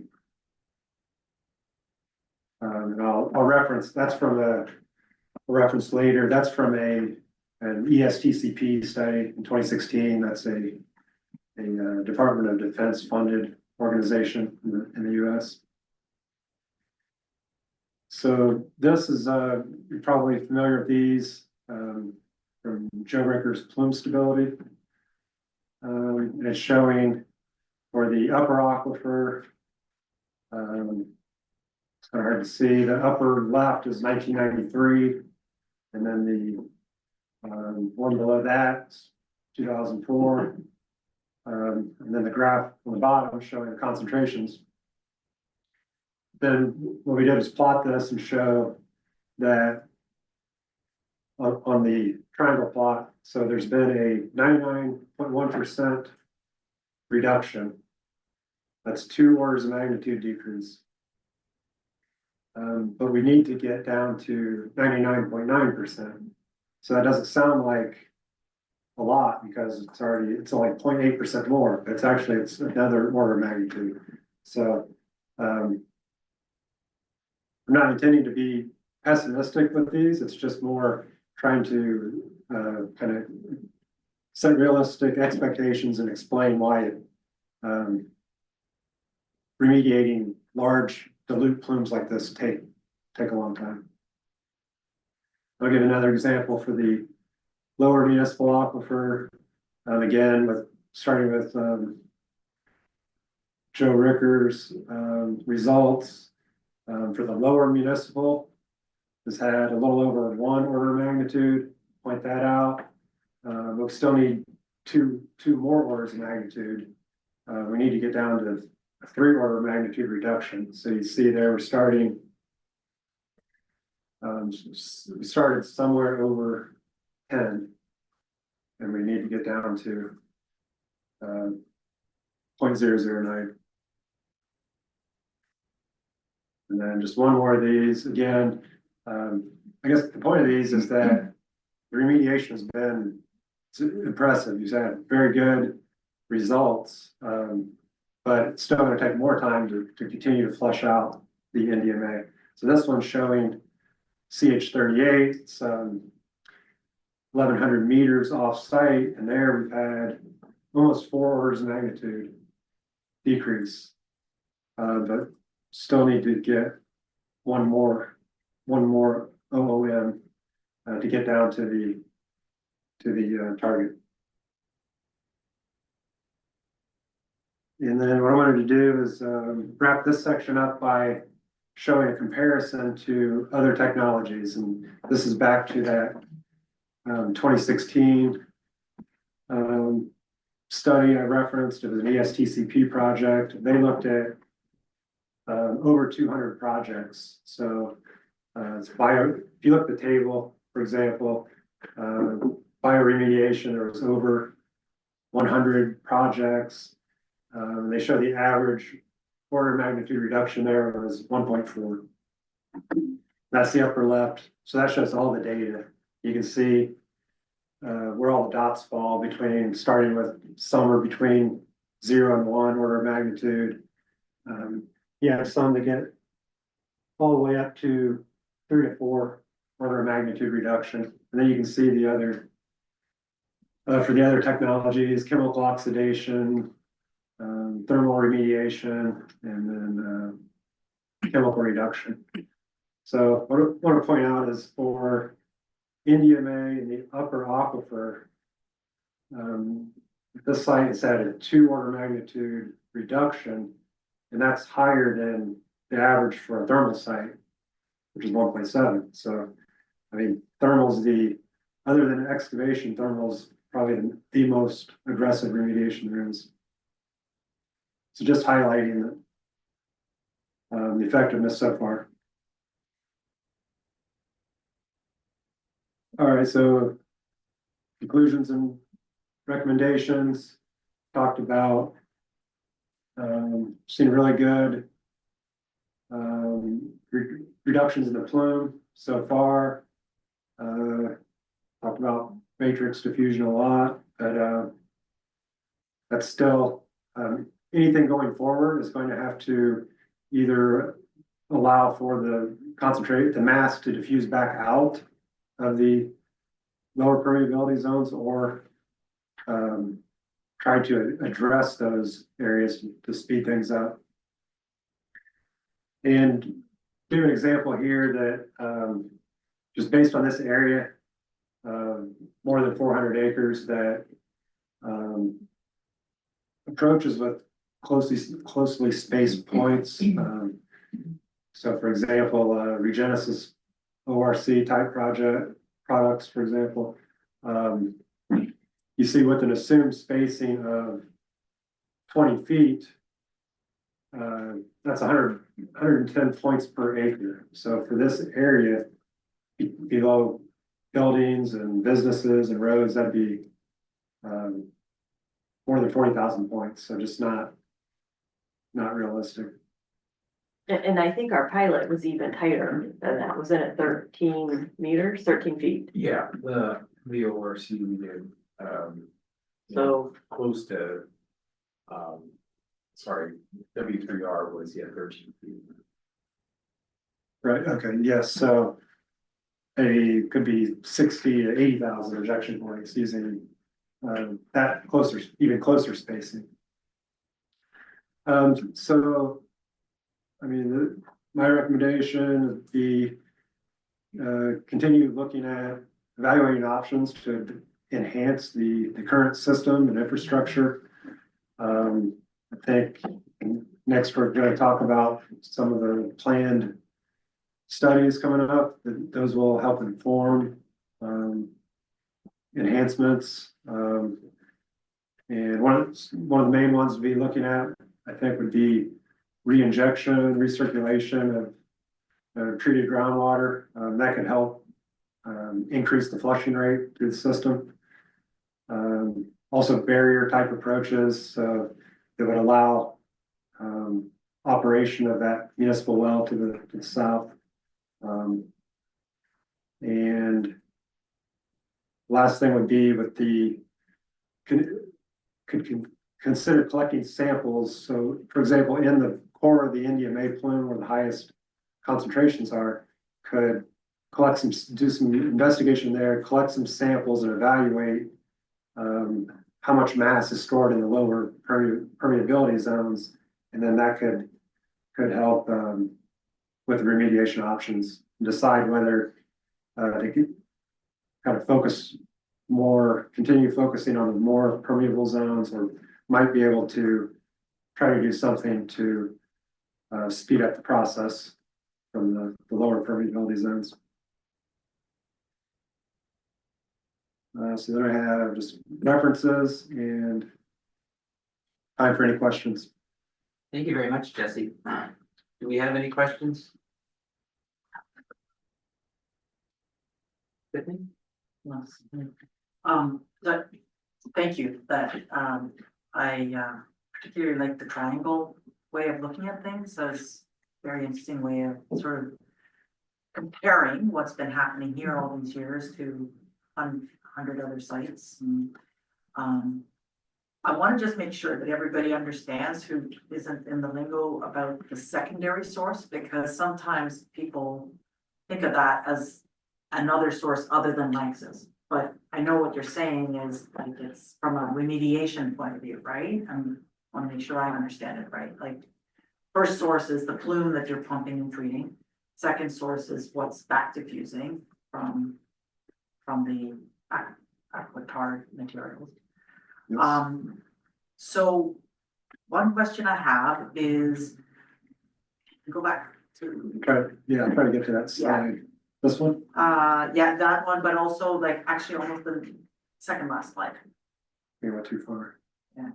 [SPEAKER 10] And I'll reference, that's from a reference later, that's from an ESTCP study in 2016. That's a Department of Defense funded organization in the US. So this is, you're probably familiar with these from Joe Ricker's plume stability. And it's showing for the upper aquifer, it's kind of hard to see, the upper left is 1993, and then the one below that, 2004, and then the graph on the bottom showing the concentrations. Then what we did is plot this and show that on the triangle plot, so there's been a 99.1% reduction. That's 2 orders of magnitude decrease. But we need to get down to 99.9%. So that doesn't sound like a lot because it's only 0.8% more. It's another order of magnitude. So I'm not intending to be pessimistic with these. It's just more trying to kind of set realistic expectations and explain why remediating large dilute plumes like this take a long time. I'll give another example for the lower municipal aquifer. Again, starting with Joe Ricker's results for the lower municipal has had a little over 1 order of magnitude. Point that out. We still need two more orders of magnitude. We need to get down to a 3 order of magnitude reduction. So you see there we're starting. We started somewhere over 10, and we need to get down to 0.009. And then just one more of these. Again, I guess the point of these is that the remediation has been impressive. You've had very good results, but it's still going to take more time to continue to flush out the NDMA. So this one's showing CH38, it's 1,100 meters off site, and there we've had almost 4 orders of magnitude decrease, but still need to get one more OOM to get down to the target. And then what I wanted to do is wrap this section up by showing a comparison to other technologies. And this is back to that 2016 study I referenced. It was an ESTCP project. They looked at over 200 projects. So if you look at the table, for example, bioremediation, there was over 100 projects. They show the average order of magnitude reduction there was 1.4. That's the upper left. So that shows all the data. You can see where all the dots fall starting with somewhere between 0 and 1 order of magnitude. You have some that get all the way up to 3 to 4 order of magnitude reduction. And then you can see the other, for the other technologies, chemical oxidation, thermal remediation, and then chemical reduction. So what I want to point out is for NDMA in the upper aquifer, this site has had a 2 order magnitude reduction, and that's higher than the average for a thermal site, which is 1.7. So, I mean, thermal's other than excavation, thermal's probably the most aggressive remediation there is. So just highlighting the effectiveness so far. All right, so conclusions and recommendations. Talked about Seen really good reductions in the plume so far. Talked about matrix diffusion a lot, but that's still anything going forward is going to have to either allow for the mass to diffuse back out of the lower permeability zones, or try to address those areas to speed things up. And give an example here that just based on this area, more than 400 acres that approaches with closely spaced points. So for example, Regenesis ORC type products, for example, you see with an assumed spacing of 20 feet, that's 110 points per acre. So for this area, below buildings and businesses and roads, that'd be more than 40,000 points. So just not realistic.
[SPEAKER 6] And I think our pilot was even tighter than that, was it at 13 meters, 13 feet?
[SPEAKER 11] Yeah, the ORC we did,
[SPEAKER 6] So,
[SPEAKER 11] close to, sorry, W3R was, 13 feet.
[SPEAKER 10] Right, okay, yes, so maybe could be 60 to 80,000 ejection points using that even closer spacing. So, I mean, my recommendation would be continue looking at evaluating options to enhance the current system and infrastructure. I think next we're going to talk about some of the planned studies coming up. Those will help inform enhancements. And one of the main ones to be looking at, I think, would be reinjection, recirculation of treated groundwater. That could help increase the flushing rate through the system. Also barrier type approaches that would allow operation of that municipal well to the south. And last thing would be with consider collecting samples. So for example, in the core of the India May plume where the highest concentrations are, could do some investigation there, collect some samples and evaluate how much mass is stored in the lower permeability zones. And then that could help with remediation options, decide whether to kind of continue focusing on the more permeable zones, or might be able to try to do something to speed up the process from the lower permeability zones. So then I have just references and time for any questions.
[SPEAKER 1] Thank you very much, Jesse. Do we have any questions? Whitney?
[SPEAKER 9] Thank you, I particularly like the triangle way of looking at things as a very interesting way of sort of comparing what's been happening here all these years to 100 other sites. And, I want to just make sure that everybody understands who isn't in the lingo about the secondary source, because sometimes people think of that as another source other than LANXESS. But I know what you're saying is like it's from a remediation point of view, right? I want to make sure I understand it right. Like, first source is the plume that you're pumping and treating. Second source is what's back diffusing from the Aquifer materials.
[SPEAKER 10] Yes.
[SPEAKER 9] So one question I have is, go back to.
[SPEAKER 10] Try to get to that slide. This one?
[SPEAKER 9] Yeah, that one, but also like actually almost the second last slide.
[SPEAKER 10] You went too far.
[SPEAKER 9] Yeah.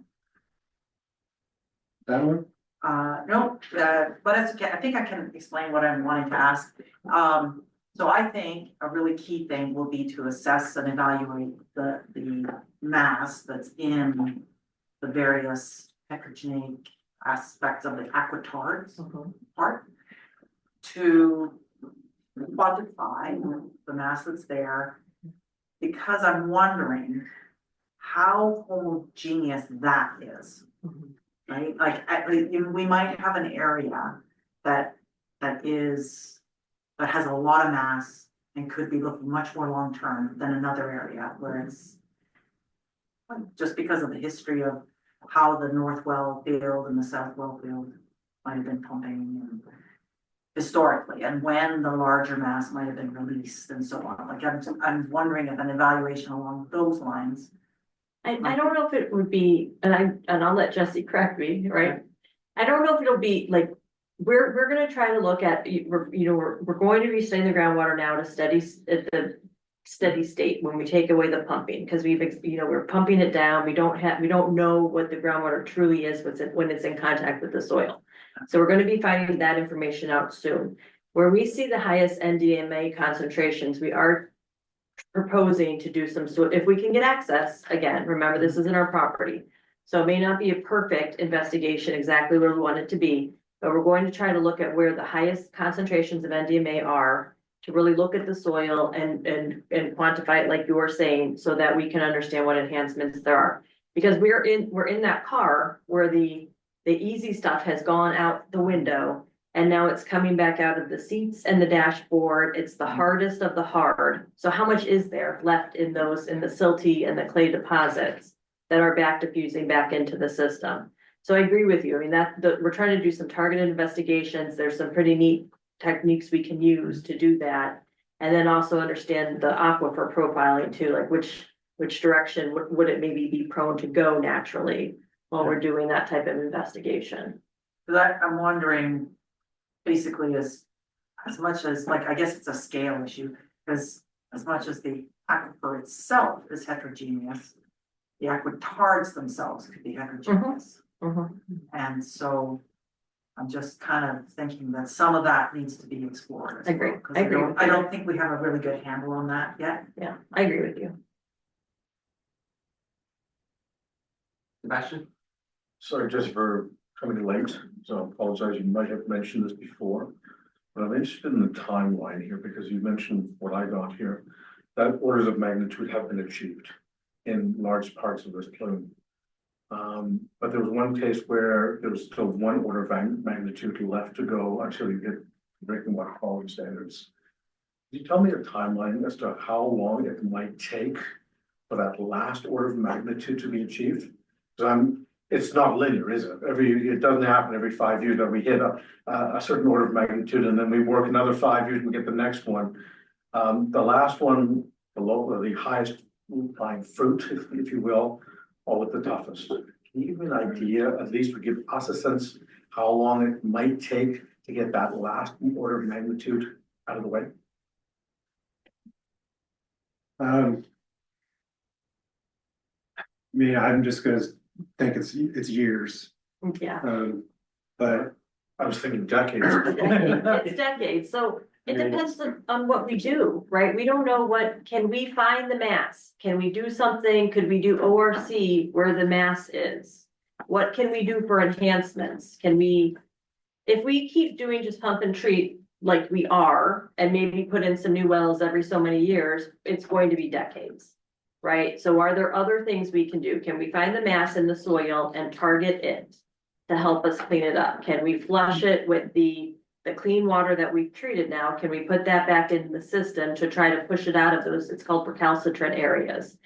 [SPEAKER 10] That one?
[SPEAKER 9] No, but that's okay. I think I can explain what I'm wanting to ask. So I think a really key thing will be to assess and evaluate the mass that's in the various heterogeneous aspects of the aquatards part to quantify the mass that's there, because I'm wondering how homogeneous that is. Right, like, we might have an area that has a lot of mass and could be looking much more long-term than another area where it's just because of the history of how the North Well field and the South Well field might have been pumping and historically, and when the larger mass might have been released and so on. Like, I'm wondering if an evaluation along those lines.
[SPEAKER 6] I don't know if it would be, and I'll let Jesse correct me, right? I don't know if it'll be like, we're gonna try to look at, we're going to be studying the groundwater now to study at the steady state when we take away the pumping, because we're pumping it down, we don't know what the groundwater truly is when it's in contact with the soil. So we're gonna be finding that information out soon. Where we see the highest NDMA concentrations, we are proposing to do some sort, if we can get access, again, remember, this isn't our property. So it may not be a perfect investigation exactly where we want it to be, but we're going to try to look at where the highest concentrations of NDMA are, to really look at the soil and quantify it like you were saying, so that we can understand what enhancements there are. Because we're in that car where the easy stuff has gone out the window, and now it's coming back out of the seats and the dashboard. It's the hardest of the hard. So how much is there left in the silty and the clay deposits that are back diffusing back into the system? So I agree with you. I mean, we're trying to do some targeted investigations. There's some pretty neat techniques we can use to do that. And then also understand the aquifer profiling too, like which direction would it maybe be prone to go naturally while we're doing that type of investigation.
[SPEAKER 9] Because I'm wondering, basically, as much as, like, I guess it's a scale issue, because as much as the aquifer itself is heterogeneous, the aquatards themselves could be heterogeneous. And so I'm just kind of thinking that some of that needs to be explored.
[SPEAKER 6] I agree.
[SPEAKER 9] I don't think we have a really good handle on that yet.
[SPEAKER 6] Yeah, I agree with you.
[SPEAKER 1] Sebastian?
[SPEAKER 12] Sorry, just for coming late, so I apologize, you might have mentioned this before. But I'm interested in the timeline here, because you mentioned what I got here, that orders of magnitude have been achieved in large parts of this plume. But there was one case where there was still one order of magnitude left to go until you get drinking water quality standards. Can you tell me a timeline as to how long it might take for that last order of magnitude to be achieved? Because it's not linear, is it? It doesn't happen every 5 years that we hit a certain order of magnitude, and then we work another 5 years and we get the next one. The last one, the highest lying fruit, if you will, or with the toughest. Can you give me an idea, at least to give us a sense how long it might take to get that last order of magnitude out of the way?
[SPEAKER 10] I mean, I'm just gonna think it's years,
[SPEAKER 6] Yeah.
[SPEAKER 10] but
[SPEAKER 12] I was thinking decades.
[SPEAKER 6] It's decades, so it depends on what we do, right? We don't know can we find the mass? Can we do something? Could we do ORC where the mass is? What can we do for enhancements? If we keep doing just pump and treat like we are, and maybe put in some new wells every so many years, it's going to be decades, right? So are there other things we can do? Can we find the mass in the soil and target it to help us clean it up? Can we flush it with the clean water that we've treated now? Can we put that back into the system to try to push it out of those, it's called recalcitrant areas?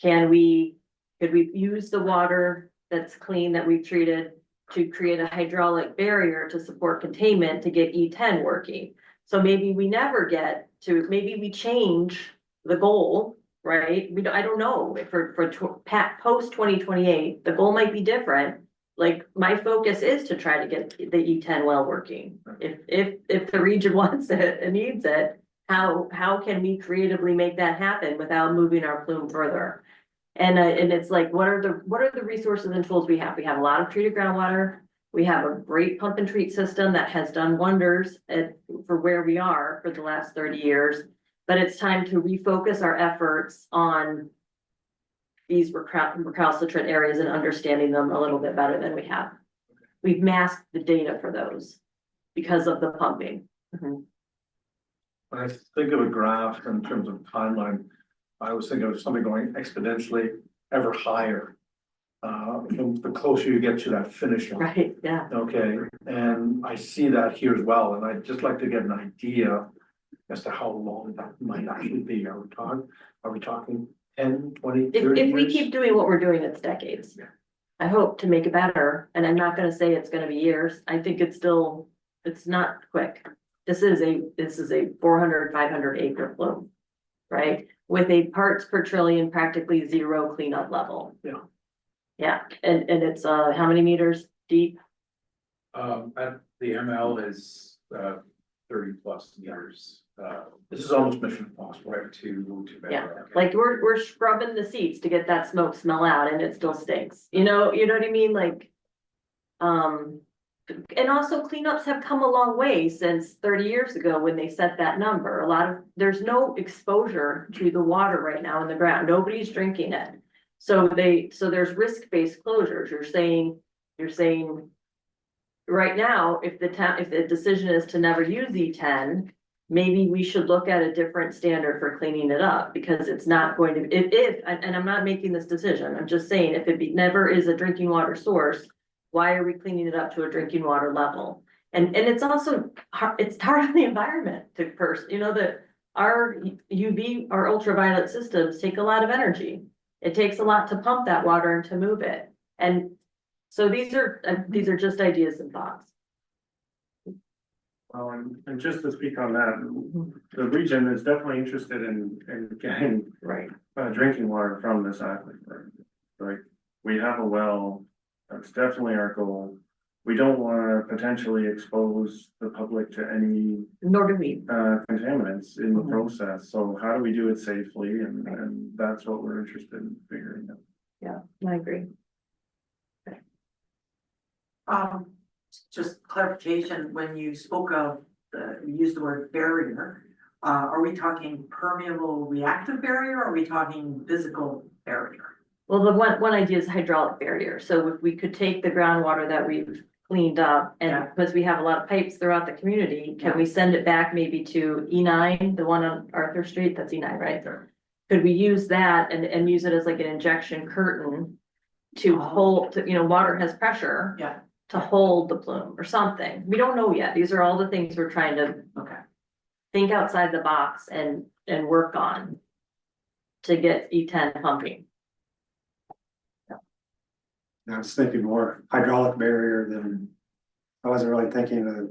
[SPEAKER 6] Could we use the water that's clean that we've treated to create a hydraulic barrier to support containment to get E10 working? So maybe we never get to, maybe we change the goal, right? I don't know, for post 2028, the goal might be different. Like, my focus is to try to get the E10 well working. If the region wants it and needs it, how can we creatively make that happen without moving our plume further? And it's like, what are the resources and tools we have? We have a lot of treated groundwater. We have a great pump and treat system that has done wonders for where we are for the last 30 years. But it's time to refocus our efforts on these recalcitrant areas and understanding them a little bit better than we have. we've masked the data for those because of the pumping.
[SPEAKER 12] When I think of a graph in terms of timeline, I was thinking of something going exponentially ever higher. The closer you get to that finish line.
[SPEAKER 6] Right, yeah.
[SPEAKER 12] Okay, and I see that here as well, and I'd just like to get an idea as to how long that might actually be. Are we talking 10, 20, 30
[SPEAKER 6] If we
[SPEAKER 12] years?
[SPEAKER 6] keep doing what we're doing, it's decades.
[SPEAKER 12] Yeah.
[SPEAKER 6] I hope to make it better, and I'm not gonna say it's gonna be years. I think it's not quick. This is a 400, 500 acre plume, right? With a parts per trillion, practically zero cleanup level.
[SPEAKER 12] Yeah.
[SPEAKER 6] Yeah, and it's how many meters deep?
[SPEAKER 11] At the ML is 30+ years.
[SPEAKER 12] This is almost mission impossible.
[SPEAKER 11] Right to
[SPEAKER 6] Yeah,
[SPEAKER 11] bedrock.
[SPEAKER 6] like we're scrubbing the seats to get that smoke smell out and it still stinks, you know what I mean, like. And also cleanups have come a long way since 30 years ago when they set that number. There's no exposure to the water right now in the ground, nobody's drinking it. So there's risk-based closures, you're saying. Right now, if the decision is to never use E10, maybe we should look at a different standard for cleaning it up, because it's not going to, and I'm not making this decision, I'm just saying, if it never is a drinking water source, why are we cleaning it up to a drinking water level? And it's also, it's hard on the environment to that our UV, our ultraviolet systems take a lot of energy. It takes a lot to pump that water and to move it. And so these are just ideas and thoughts.
[SPEAKER 10] Well, and just to speak on that, the region is definitely interested in getting
[SPEAKER 6] Right.
[SPEAKER 10] Drinking water from this aquifer. Like, we have a well, that's definitely our goal. We don't want to potentially expose the public to any
[SPEAKER 6] Nor do we.
[SPEAKER 10] contaminants in the process. So how do we do it safely? And that's what we're interested in figuring out.
[SPEAKER 6] Yeah, I agree.
[SPEAKER 9] Just clarification, when you spoke of you used the word barrier, are we talking permeable reactive barrier, or are we talking physical barrier?
[SPEAKER 6] Well, the one idea is hydraulic barrier. So if we could take the groundwater that we've cleaned up, and because we have a lot of pipes throughout the community, can we send it back maybe to E9, the one on Arthur Street? That's E9, right? Could we use that and use it as like an injection curtain to hold, water has pressure.
[SPEAKER 9] Yeah.
[SPEAKER 6] To hold the plume or something. We don't know yet. These are all the things we're trying to think outside the box and work on to get E10 pumping.
[SPEAKER 10] I was thinking more hydraulic barrier than, I wasn't really thinking of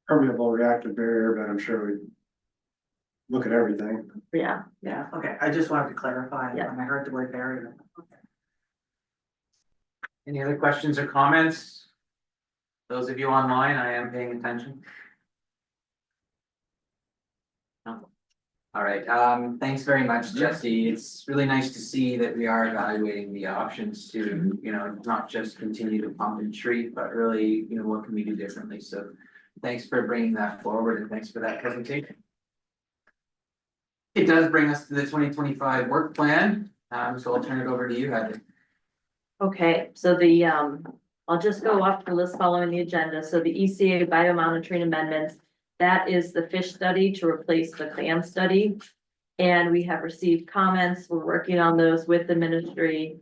[SPEAKER 10] permeable reactive barrier, but I'm sure we look at everything.
[SPEAKER 6] Yeah.
[SPEAKER 9] Okay, I just wanted to clarify
[SPEAKER 6] Yeah.
[SPEAKER 9] when I heard the word barrier. Okay.
[SPEAKER 1] Any other questions or comments? Those of you online, I am paying attention. No. All right, thanks very much, Jesse. It's really nice to see that we are evaluating the options to, not just continue to pump and treat, but really, what can we do differently? So thanks for bringing that forward, and thanks for that presentation. It does bring us to the 2025 work plan. So I'll turn it over to you, Heather.
[SPEAKER 6] Okay, so I'll just go off the list following the agenda. So the ECA Biomonitoring Amendments, that is the fish study to replace the clam study. And we have received comments. We're working on those with the ministry.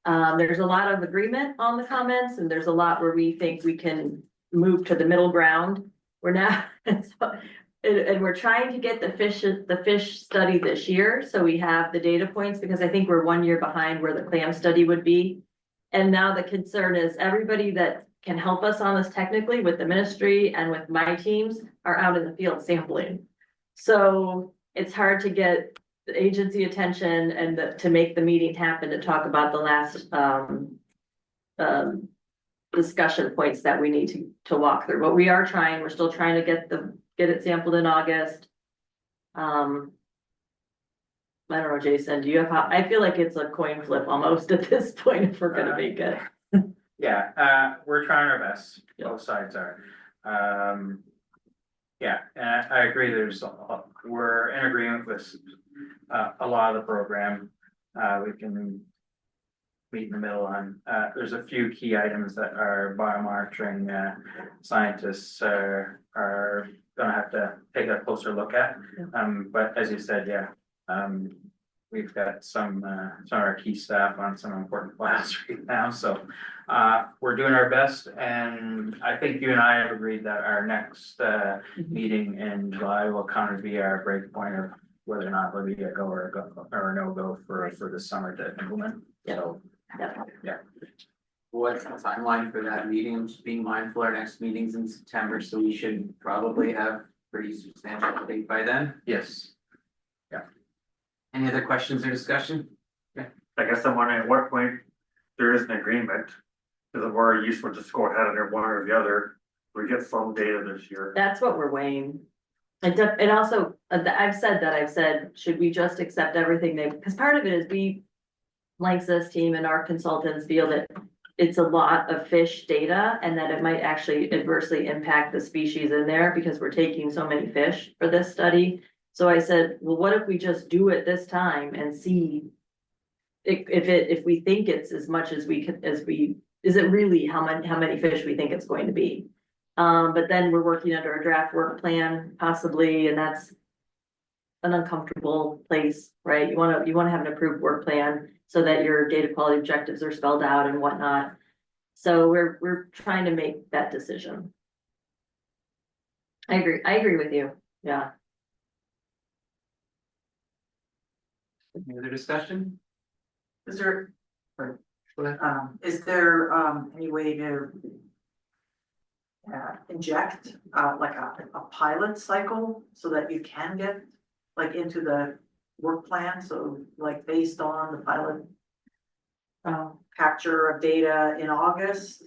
[SPEAKER 6] There's a lot of agreement on the comments, and there's a lot where we think we can move to the middle ground. We're now, and we're trying to get the fish study this year. So we have the data points, because I think we're 1 year behind where the clam study would be. And now the concern is everybody that can help us on this technically with the ministry and with my teams are out in the field sampling. So it's hard to get the agency attention and to make the meeting happen to talk about the last discussion points that we need to walk through. But we are trying, we're still trying to get it sampled in August. I don't know, Jason, do you have, I feel like it's a coin flip almost at this point if we're gonna make it.
[SPEAKER 2] Yeah, we're trying our best, both sides are. Yeah, and I agree, we're in agreement with a lot of the program. We meet in the middle on, there's a few key items that our biomonitoring scientists are gonna have to take a closer look at. But as you said, yeah, we've got some of our key staff on some important files right now, so we're doing our best, and I think you and I have agreed that our next meeting in July will kind of be our break point of whether or not we'll be a go or a no go for the summer to implement. So, yeah.
[SPEAKER 1] What's the timeline for that meeting? Just being mindful, our next meeting's in September, so we should probably have pretty substantial update by then.
[SPEAKER 2] Yes.
[SPEAKER 1] Any other questions or discussion?
[SPEAKER 13] I guess I'm wondering at what point there is an agreement. Is it more useful just go ahead under one or the other? We get some data this year.
[SPEAKER 6] That's what we're weighing. And also, I've said, should we just accept everything because part of it is LANXESS team and our consultants feel that it's a lot of fish data and that it might actually adversely impact the species in there because we're taking so many fish for this study. So I said, well, what if we just do it this time and see if we think it's as much as is it really how many fish we think it's going to be? But then we're working under a draft work plan possibly, and that's an uncomfortable place, right? You want to have an approved work plan so that your data quality objectives are spelled out and whatnot. So we're trying to make that decision. I agree with you. Yeah.
[SPEAKER 1] Any other discussion?
[SPEAKER 9] Is there,
[SPEAKER 1] Go ahead.
[SPEAKER 9] is there, any way to inject, like a pilot cycle so that you can get like into the work plan? So like based on the pilot capture of data in August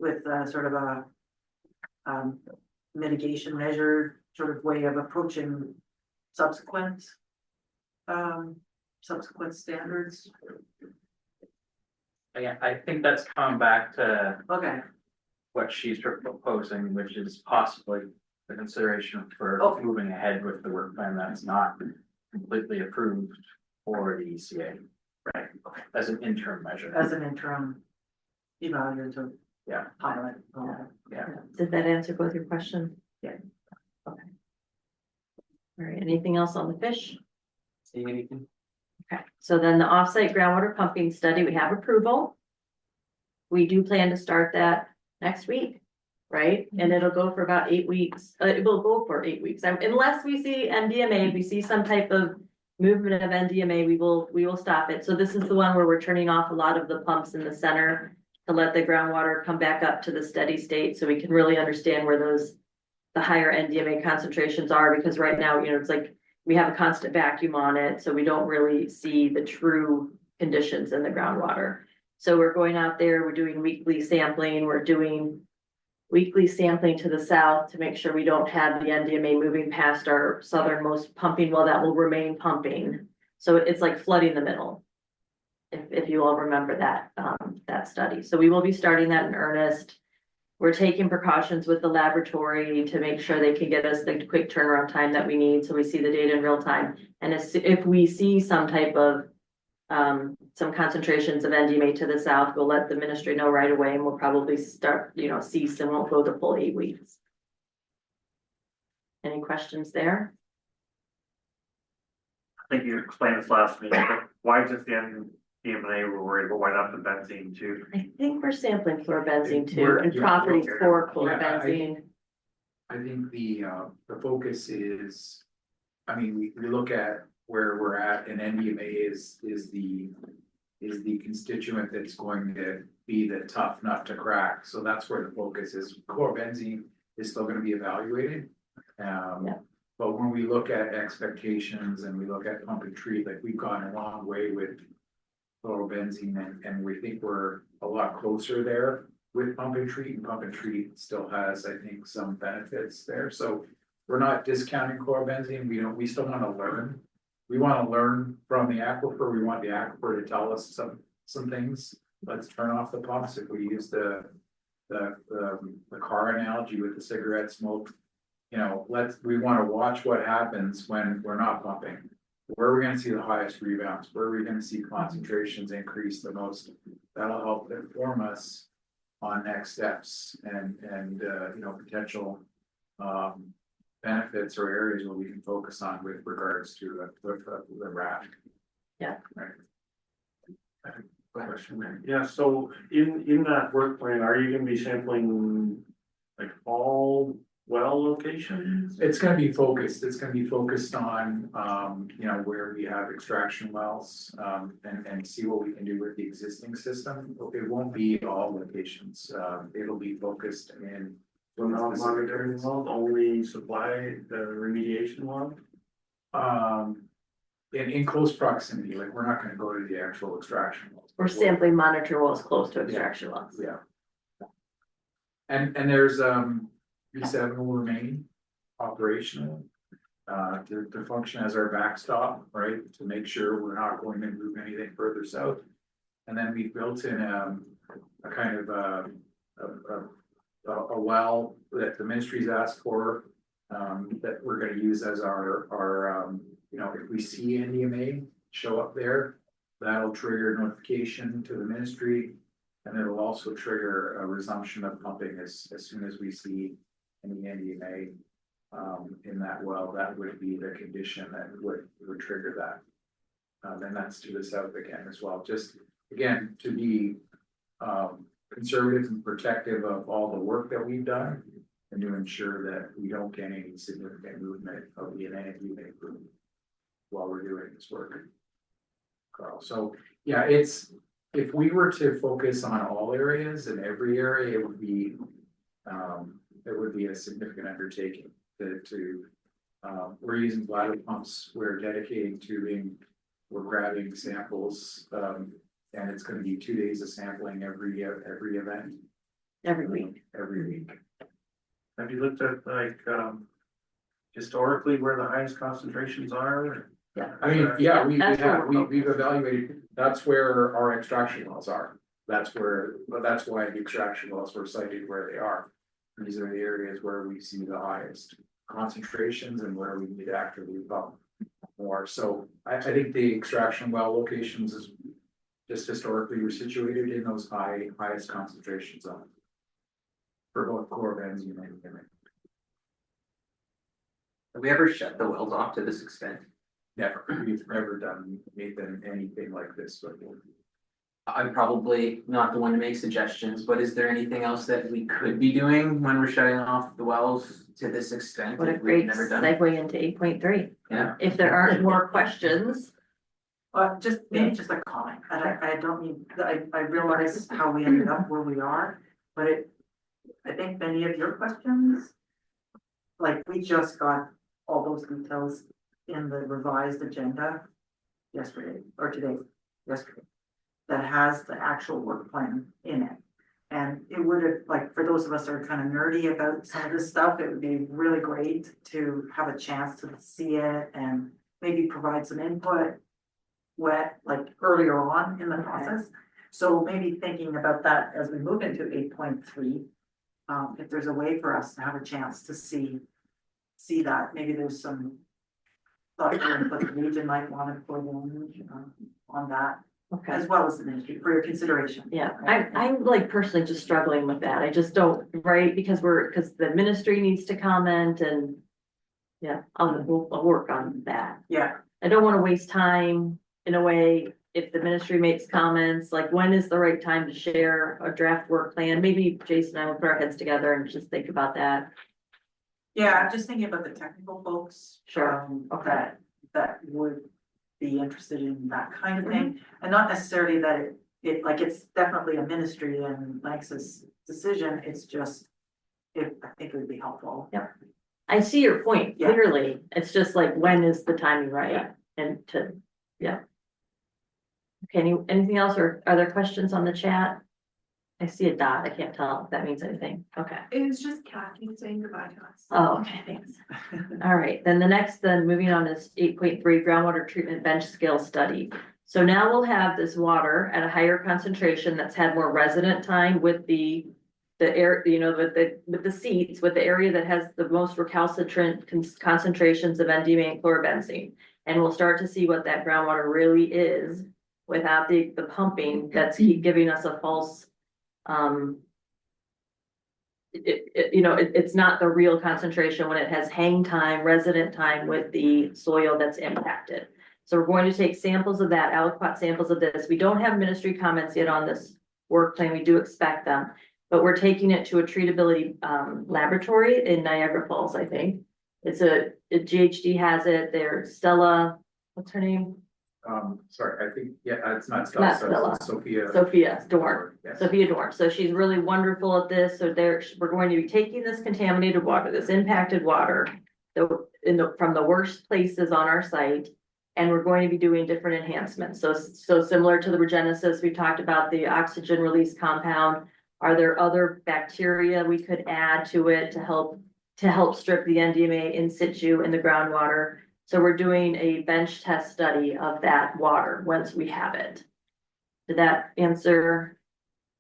[SPEAKER 9] with sort of a mitigation measure sort of way of approaching subsequent standards.
[SPEAKER 2] Yeah, I think that's coming back to
[SPEAKER 9] Okay,
[SPEAKER 2] what she's proposing, which is possibly the consideration for
[SPEAKER 9] Okay.
[SPEAKER 2] moving ahead with the work plan that's not completely approved for the ECA.
[SPEAKER 9] right,
[SPEAKER 2] As an interim measure.
[SPEAKER 9] as an interim evaluative.
[SPEAKER 2] Yeah.
[SPEAKER 9] Pilot.
[SPEAKER 2] Yeah.
[SPEAKER 6] Did that answer both your questions?
[SPEAKER 9] Yeah.
[SPEAKER 6] Okay. All right, anything else on the fish?
[SPEAKER 1] Seeing anything?
[SPEAKER 6] Okay, so then the offsite groundwater pumping study, we have approval. We do plan to start that next week, right? And it'll go for about 8 weeks. It will go for 8 weeks. Unless we see NDMA, if we see some type of movement of NDMA, we will stop it. So this is the one where we're turning off a lot of the pumps in the center to let the groundwater come back up to the steady state so we can really understand where the higher NDMA concentrations are, because right now, it's like we have a constant vacuum on it, so we don't really see the true conditions in the groundwater. So we're going out there, we're doing weekly sampling, we're doing weekly sampling to the south to make sure we don't have the NDMA moving past our southernmost pumping well that will remain pumping. So it's like flooding the middle. If you all remember that study. So we will be starting that in earnest. We're taking precautions with the laboratory to make sure they can get us the quick turnaround time that we need, so we see the data in real time. And if we see some type of some concentrations of NDMA to the south, we'll let the ministry know right away, and we'll probably start, cease and won't go the full 8 weeks. Any questions there?
[SPEAKER 13] I think you explained this last meeting, but why just the NDMA we're worried about, why not the benzene too?
[SPEAKER 6] I think we're sampling fluorobenzene too,
[SPEAKER 11] We're-
[SPEAKER 6] and
[SPEAKER 11] yeah,
[SPEAKER 6] properties
[SPEAKER 13] we're-
[SPEAKER 6] for
[SPEAKER 11] Yeah,
[SPEAKER 6] fluorobenzene.
[SPEAKER 11] I think the focus is, I mean, we look at where we're at, and NDMA is the constituent that's going to be the tough nut to crack. So that's where the focus is. Chlorobenzene is still gonna be evaluated.
[SPEAKER 6] Yeah.
[SPEAKER 11] But when we look at expectations and we look at pump and treat, like we've gone a long way with chlorobenzene, and we think we're a lot closer there with pump and treat still has, I think, some benefits there. So we're not discounting chlorobenzene. We still want to learn. We want to learn from the aquifer. We want the aquifer to tell us some things. Let's turn off the pumps. If we use the car analogy with the cigarette smoke, we want to watch what happens when we're not pumping. where are we gonna see the highest rebounds? Where are we gonna see concentrations increase the most? That'll help inform us on next steps and, you know, potential, benefits or areas where we can focus on with regards to the RAC.
[SPEAKER 6] Yeah.
[SPEAKER 11] Right. Question there.
[SPEAKER 13] Yeah, so in that work plan, are you gonna be sampling like all well locations?
[SPEAKER 11] It's gonna be focused, it's gonna be focused on, you know, where we have extraction wells, and see what we can do with the existing system. It won't be all locations, it'll be focused in.
[SPEAKER 13] So not monitoring wells, only supply the remediation well?
[SPEAKER 11] In close proximity, like, we're not gonna go to the actual extraction wells.
[SPEAKER 6] Or sampling monitor wells close to extraction wells.
[SPEAKER 11] Yeah. And there's, B7 will remain operational. To function as our backstop, right, to make sure we're not going to move anything further south. And then we built in, a kind of, a well that the ministry's asked for, that we're gonna use as our, you know, if we see NDMA show up there, that'll trigger notification to the ministry. And it'll also trigger a resumption of pumping as soon as we see any NDMA in that well. That would be the condition that would trigger that. And that's to the south again as well, just again, to be conservative and protective of all the work that we've done. And to ensure that we don't get any significant movement of the NDMA group while we're doing this work. Carl, so yeah, it's, if we were to focus on all areas and every area, it would be a significant undertaking to we're using bladder pumps, we're dedicating tubing, we're grabbing samples, and it's gonna be 2 days of sampling every event.
[SPEAKER 6] Every week.
[SPEAKER 11] Every week.
[SPEAKER 13] Have you looked at like, historically where the highest concentrations are?
[SPEAKER 11] I mean, yeah,
[SPEAKER 6] That's where we're
[SPEAKER 11] we've evaluated, that's where our extraction wells are. That's why the extraction wells were cited where they are. These are the areas where we see the highest concentrations and where we need to actively pump more. So I think the extraction well locations is just historically were situated in those highest concentration zones. For both core benzene and chemical.
[SPEAKER 1] Have we ever shut the wells off to this extent?
[SPEAKER 11] Never, we've never done anything like this before.
[SPEAKER 1] I'm probably not the one to make suggestions, but is there anything else that we could be doing when we're shutting off the wells to this extent?
[SPEAKER 6] What a
[SPEAKER 1] that we've
[SPEAKER 6] great
[SPEAKER 1] never done?
[SPEAKER 6] segue into 8.3.
[SPEAKER 1] Yeah.
[SPEAKER 6] If there aren't more questions.
[SPEAKER 9] Just maybe just a comment, and I don't mean, I realize how we ended up where we are, but I think many of your questions, like, we just got all those details in the revised agenda yesterday, or today, yesterday, that has the actual work plan in it. And it would have, like, for those of us that are kind of nerdy about some of this stuff, it would be really great to have a chance to see it and maybe provide some input like earlier on in the process. So maybe thinking about that as we move into 8.3, if there's a way for us to have a chance to see that, maybe there's some thought input the region might want to put in on that,
[SPEAKER 6] Okay.
[SPEAKER 9] as well as the ministry for your consideration.
[SPEAKER 6] Yeah, I'm like personally just struggling with that. I just don't, right, because the ministry needs to comment and. Yeah, we'll work on that.
[SPEAKER 9] Yeah,
[SPEAKER 6] I don't want to waste time in a way, if the ministry makes comments, like when is the right time to share a draft work plan? Maybe Jason and I will put our heads together and just think about that.
[SPEAKER 9] yeah, I'm just thinking about the technical folks.
[SPEAKER 6] Sure. Okay.
[SPEAKER 9] That would be interested in that kind of thing, and not necessarily that it's definitely a ministry and LANXESS decision, it's just, I think it would be helpful.
[SPEAKER 6] Yeah. I see your point,
[SPEAKER 9] Yeah.
[SPEAKER 6] clearly. It's just like, when is the timing right?
[SPEAKER 9] Yeah.
[SPEAKER 6] And yeah. Okay, anything else, or are there questions on the chat? I see a dot, I can't tell if that means anything. Okay.
[SPEAKER 4] It was just Kathy saying goodbye to us.
[SPEAKER 6] Oh, okay, thanks. All right, then moving on is 8.3 groundwater treatment bench scale study. So now we'll have this water at a higher concentration that's had more resident time with the air, with the seats, with the area that has the most recalcitrant concentrations of NDMA and chlorobenzene. And we'll start to see what that groundwater really is without the pumping that's keep giving us a false, it's not the real concentration when it has hang time, resident time with the soil that's impacted. So we're going to take samples of that, aliquot samples of this. We don't have ministry comments yet on this work plan. We do expect them, but we're taking it to a treatability laboratory in Niagara Falls, I think. It's GHD has it. There's Stella, what's her name?
[SPEAKER 11] Sorry, I think, yeah, it's not
[SPEAKER 6] Not
[SPEAKER 11] Stella,
[SPEAKER 6] Stella.
[SPEAKER 11] Sophia.
[SPEAKER 6] Sophia Dorn.
[SPEAKER 11] Yes.
[SPEAKER 6] Sophia Dorn. So she's really wonderful at this. So we're going to be taking this contaminated water, this impacted water, from the worst places on our site, and we're going to be doing different enhancements. So similar to the Regenesis, we talked about the oxygen release compound. Are there other bacteria we could add to it to help strip the NDMA in situ in the groundwater? So we're doing a bench test study of that water once we have it. Did that answer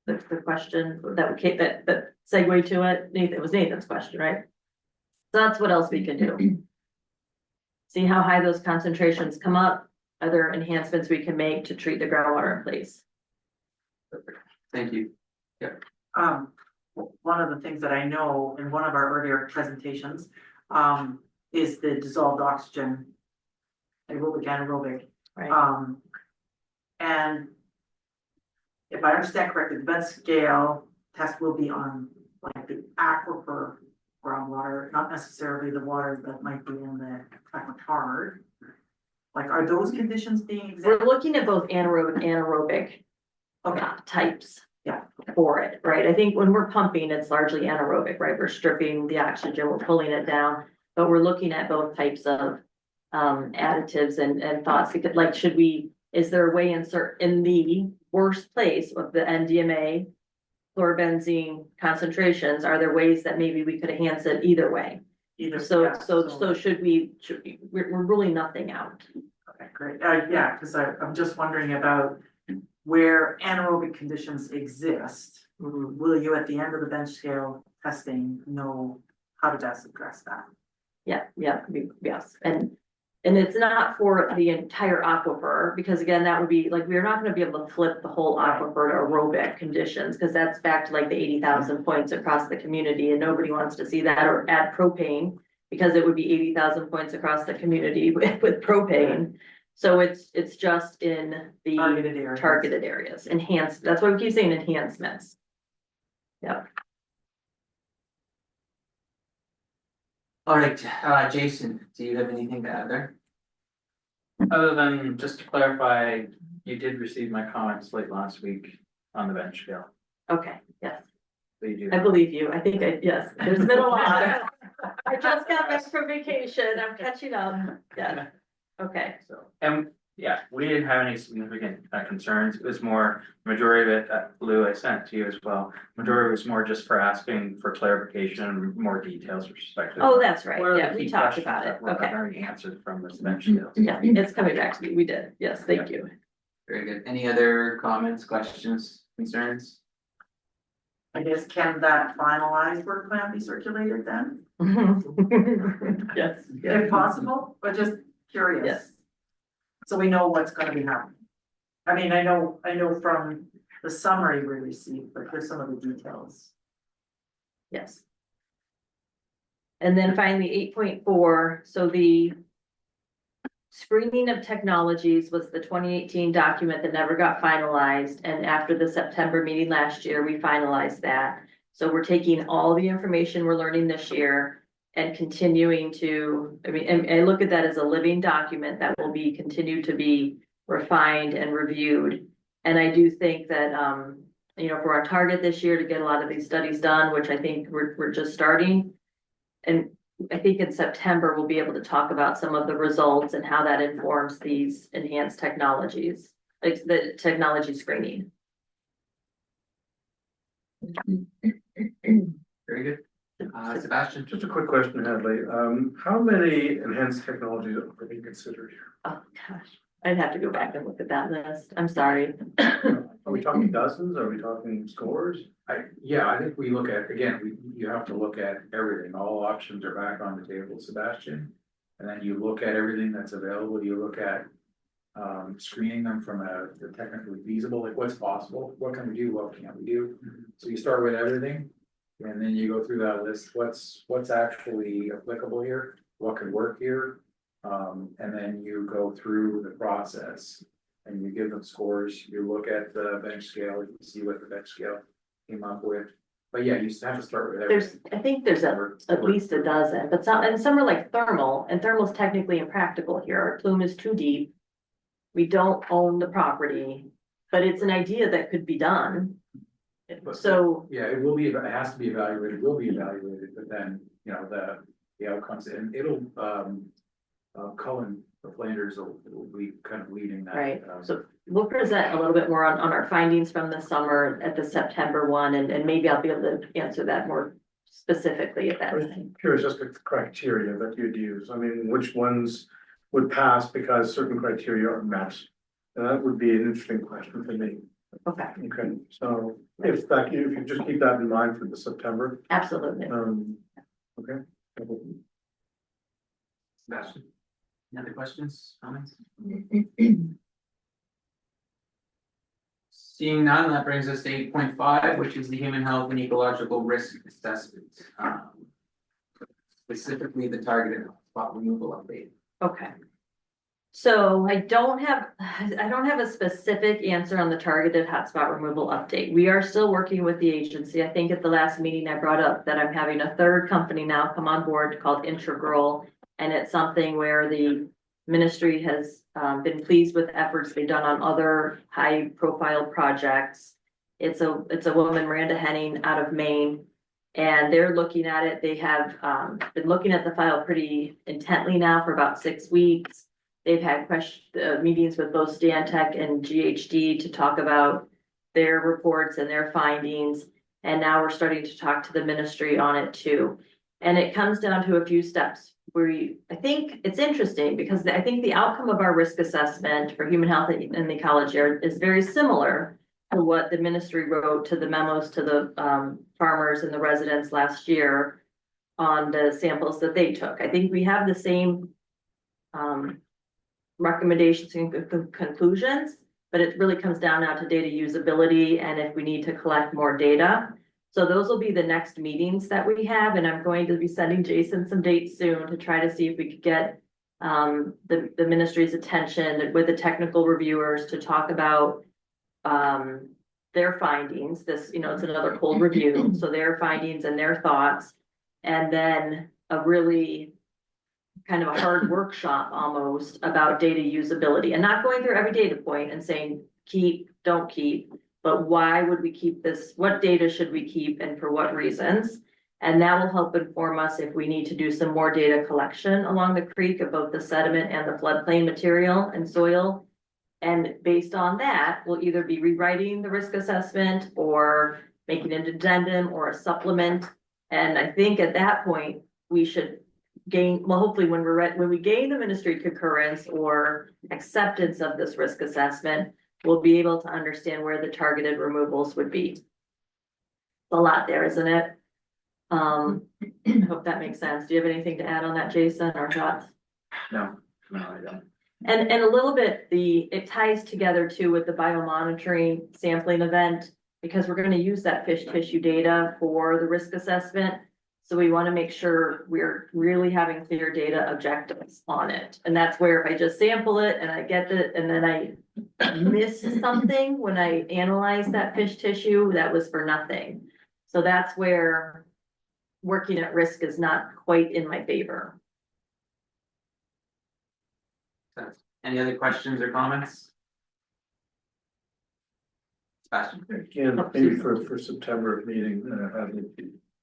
[SPEAKER 6] the question that segue to it? Nathan, it was Nathan's question, right? So that's what else we can do. See how high those concentrations come up. Are there enhancements we can make to treat the groundwater in place?
[SPEAKER 1] Thank you.
[SPEAKER 9] One of the things that I know in one of our earlier presentations, is the dissolved oxygen, aerobic, anaerobic.
[SPEAKER 6] Right.
[SPEAKER 9] And if I understand correctly, the bed scale test will be on like the aquifer groundwater, not necessarily the water that might be in the Aquifer. Like, are those conditions being examined?
[SPEAKER 6] We're looking at both anaerobic and aerobic types.
[SPEAKER 9] Yeah.
[SPEAKER 6] For it, right? I think when we're pumping, it's largely anaerobic, right? We're stripping the oxygen, we're pulling it down, but we're looking at both types of additives and thoughts. Because, like, is there a way in the worst place of the NDMA, chlorobenzene concentrations? Are there ways that maybe we could enhance it either way? So should we? We're ruling nothing out.
[SPEAKER 9] Okay, great. Yeah, because I'm just wondering about where anaerobic conditions exist. Will you, at the end of the bench scale testing, know how to best address that?
[SPEAKER 6] Yes. And it's not for the entire aquifer, because again, that would be like, we're not going to be able to flip the whole aquifer to aerobic conditions, because that's back to like the 80,000 points across the community, and nobody wants to see that, or add propane, because it would be 80,000 points across the community with propane. So it's just in the targeted areas, enhanced. That's why we keep saying enhancements. Yep.
[SPEAKER 1] All right, Jason, do you have anything to add there?
[SPEAKER 2] Other than just to clarify, you did receive my comments late last week on the bench scale.
[SPEAKER 6] Okay, yes.
[SPEAKER 2] So you do.
[SPEAKER 6] I believe you. I think yes, there's been a lot. I just got back from vacation. I'm catching up. Yeah. Okay.
[SPEAKER 2] So, and yeah, we didn't have any significant concerns. It was more, majority of it, Lou, I sent to you as well. Majority was more just for asking for clarification and more details with respect to.
[SPEAKER 6] Oh, that's right.
[SPEAKER 2] what are the
[SPEAKER 6] Yeah, we
[SPEAKER 2] key
[SPEAKER 6] talked
[SPEAKER 2] questions
[SPEAKER 6] about it.
[SPEAKER 2] that were
[SPEAKER 6] Okay.
[SPEAKER 2] already answered from this bench scale.
[SPEAKER 6] Yeah, it's coming back to me. We did. Yes, thank you.
[SPEAKER 1] Very good. Any other comments, questions, concerns?
[SPEAKER 9] I guess, can that finalized work plan be circulated then?
[SPEAKER 6] Yes.
[SPEAKER 9] If possible, but just curious.
[SPEAKER 6] Yes.
[SPEAKER 9] So we know what's gonna be happening. I mean, I know from the summary we received, but here's some of the details.
[SPEAKER 6] Yes. And then finally, 8.4, so the screening of technologies was the 2018 document that never got finalized. And after the September meeting last year, we finalized that. So we're taking all the information we're learning this year and continuing to, and I look at that as a living document that will be continued to be refined and reviewed. And I do think that, for our target this year to get a lot of these studies done, which I think we're just starting. And I think in September, we'll be able to talk about some of the results and how that informs these enhanced technologies, like the technology screening.
[SPEAKER 1] Very good. Sebastian?
[SPEAKER 12] Just a quick question, Hadley. How many enhanced technologies are being considered here?
[SPEAKER 6] Oh, gosh, I'd have to go back and look at that list. I'm sorry.
[SPEAKER 12] Are we talking dozens? Are we talking scores?
[SPEAKER 11] I think we look at, again, you have to look at everything. All options are back on the table, Sebastian. And then you look at everything that's available, you look at screening them from the technically feasible, like what's possible, what can we do, what can't we do? So you start with everything, and then you go through that list, what's actually applicable here, what could work here? And then you go through the process and you give them scores, you look at the bench scale, you see what the bench scale came up with. But yeah, you have to start with everything.
[SPEAKER 6] I think there's at least a dozen, but some are like thermal, and thermal's technically impractical here. Our plume is too deep. We don't own the property, but it's an idea that could be done. So.
[SPEAKER 11] Yeah, it has to be evaluated, will be evaluated, but then, you know, the outcomes, and it'll, Cullen, the Flanders will be kind of leading that.
[SPEAKER 6] Right, so we'll present a little bit more on our findings from the summer at the September one, and maybe I'll be able to answer that more specifically at that
[SPEAKER 12] I was
[SPEAKER 6] time.
[SPEAKER 12] curious as to the criteria that you'd use. I mean, which ones would pass because certain criteria are met? And that would be an interesting question for me.
[SPEAKER 6] Okay,
[SPEAKER 12] Okay, so if you just keep that in mind for the September.
[SPEAKER 6] absolutely.
[SPEAKER 12] Okay.
[SPEAKER 1] Sebastian, any other questions, comments? Seeing none, that brings us to 8.5, which is the human health and ecological risk assessment. Specifically the targeted spot removal update.
[SPEAKER 6] Okay. So I don't have a specific answer on the targeted hotspot removal update. We are still working with the agency. I think at the last meeting I brought up that I'm having a third company now come on board called Integral. And it's something where the ministry has been pleased with efforts they've done on other high profile projects. It's a woman, Miranda Henning, out of Maine. And they're looking at it. They have been looking at the file pretty intently now for about 6 weeks. They've had meetings with both Stantec and GHD to talk about their reports and their findings. And now we're starting to talk to the ministry on it too. And it comes down to a few steps where I think it's interesting because I think the outcome of our risk assessment for human health and ecology is very similar to what the ministry wrote to the memos to the farmers and the residents last year on the samples that they took. I think we have the same recommendations and conclusions, but it really comes down now to data usability and if we need to collect more data. So those will be the next meetings that we have, and I'm going to be sending Jason some dates soon to try to see if we could get the ministry's attention with the technical reviewers to talk about their findings. This, you know, it's another cold review, so their findings and their thoughts, and then a really kind of a hard workshop almost about data usability and not going through every data point and saying keep, don't keep, but why would we keep this? What data should we keep and for what reasons? And that will help inform us if we need to do some more data collection along the creek of both the sediment and the floodplain material and soil. And based on that, we'll either be rewriting the risk assessment or making an addendum or a supplement. And I think at that point, we should gain, well, hopefully when we gain the ministry concurrence or acceptance of this risk assessment, we'll be able to understand where the targeted removals would be. It's a lot there, isn't it? Hope that makes sense. Do you have anything to add on that, Jason, or thoughts?
[SPEAKER 1] No, I don't.
[SPEAKER 6] And a little bit, it ties together too with the biomonitoring sampling event, because we're going to use that fish tissue data for the risk assessment. So we want to make sure we're really having clear data objectives on it. And that's where if I just sample it and I get it and then I miss something when I analyze that fish tissue, that was for nothing. So that's where working at risk is not quite in my favor.
[SPEAKER 1] Any other questions or comments? Sebastian?
[SPEAKER 12] Again, maybe for September meeting,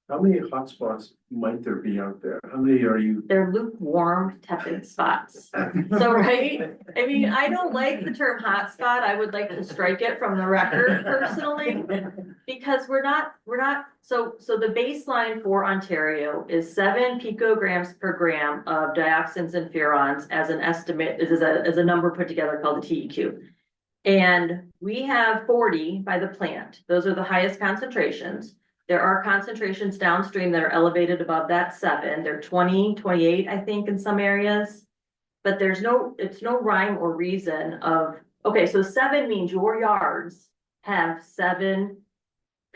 [SPEAKER 12] how many hotspots might there be out there? How many are you?
[SPEAKER 6] They're lukewarm, tepid spots. So, right? I mean, I don't like the term hotspot. I would like to strike it from the record personally, because we're not, so the baseline for Ontario is 7 picograms per gram of dioxins and furans as an estimate, as a number put together called the TEQ. And we have 40 by the plant. Those are the highest concentrations. There are concentrations downstream that are elevated above that 7. They're 20, 28, I think, in some areas. But it's no rhyme or reason of, okay, so 7 means your yards have 7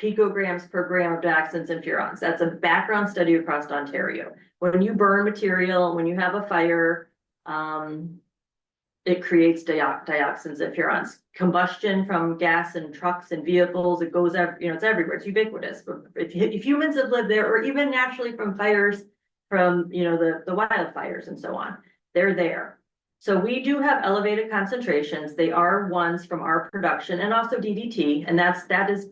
[SPEAKER 6] picograms per gram of dioxins and furans. That's a background study across Ontario. When you burn material, when you have a fire, it creates dioxins and furans. Combustion from gas and trucks and vehicles, it goes, it's everywhere. It's ubiquitous. If humans have lived there, or even naturally from fires, from the wildfires and so on, they're there. So we do have elevated concentrations. They are ones from our production and also DDT, and that is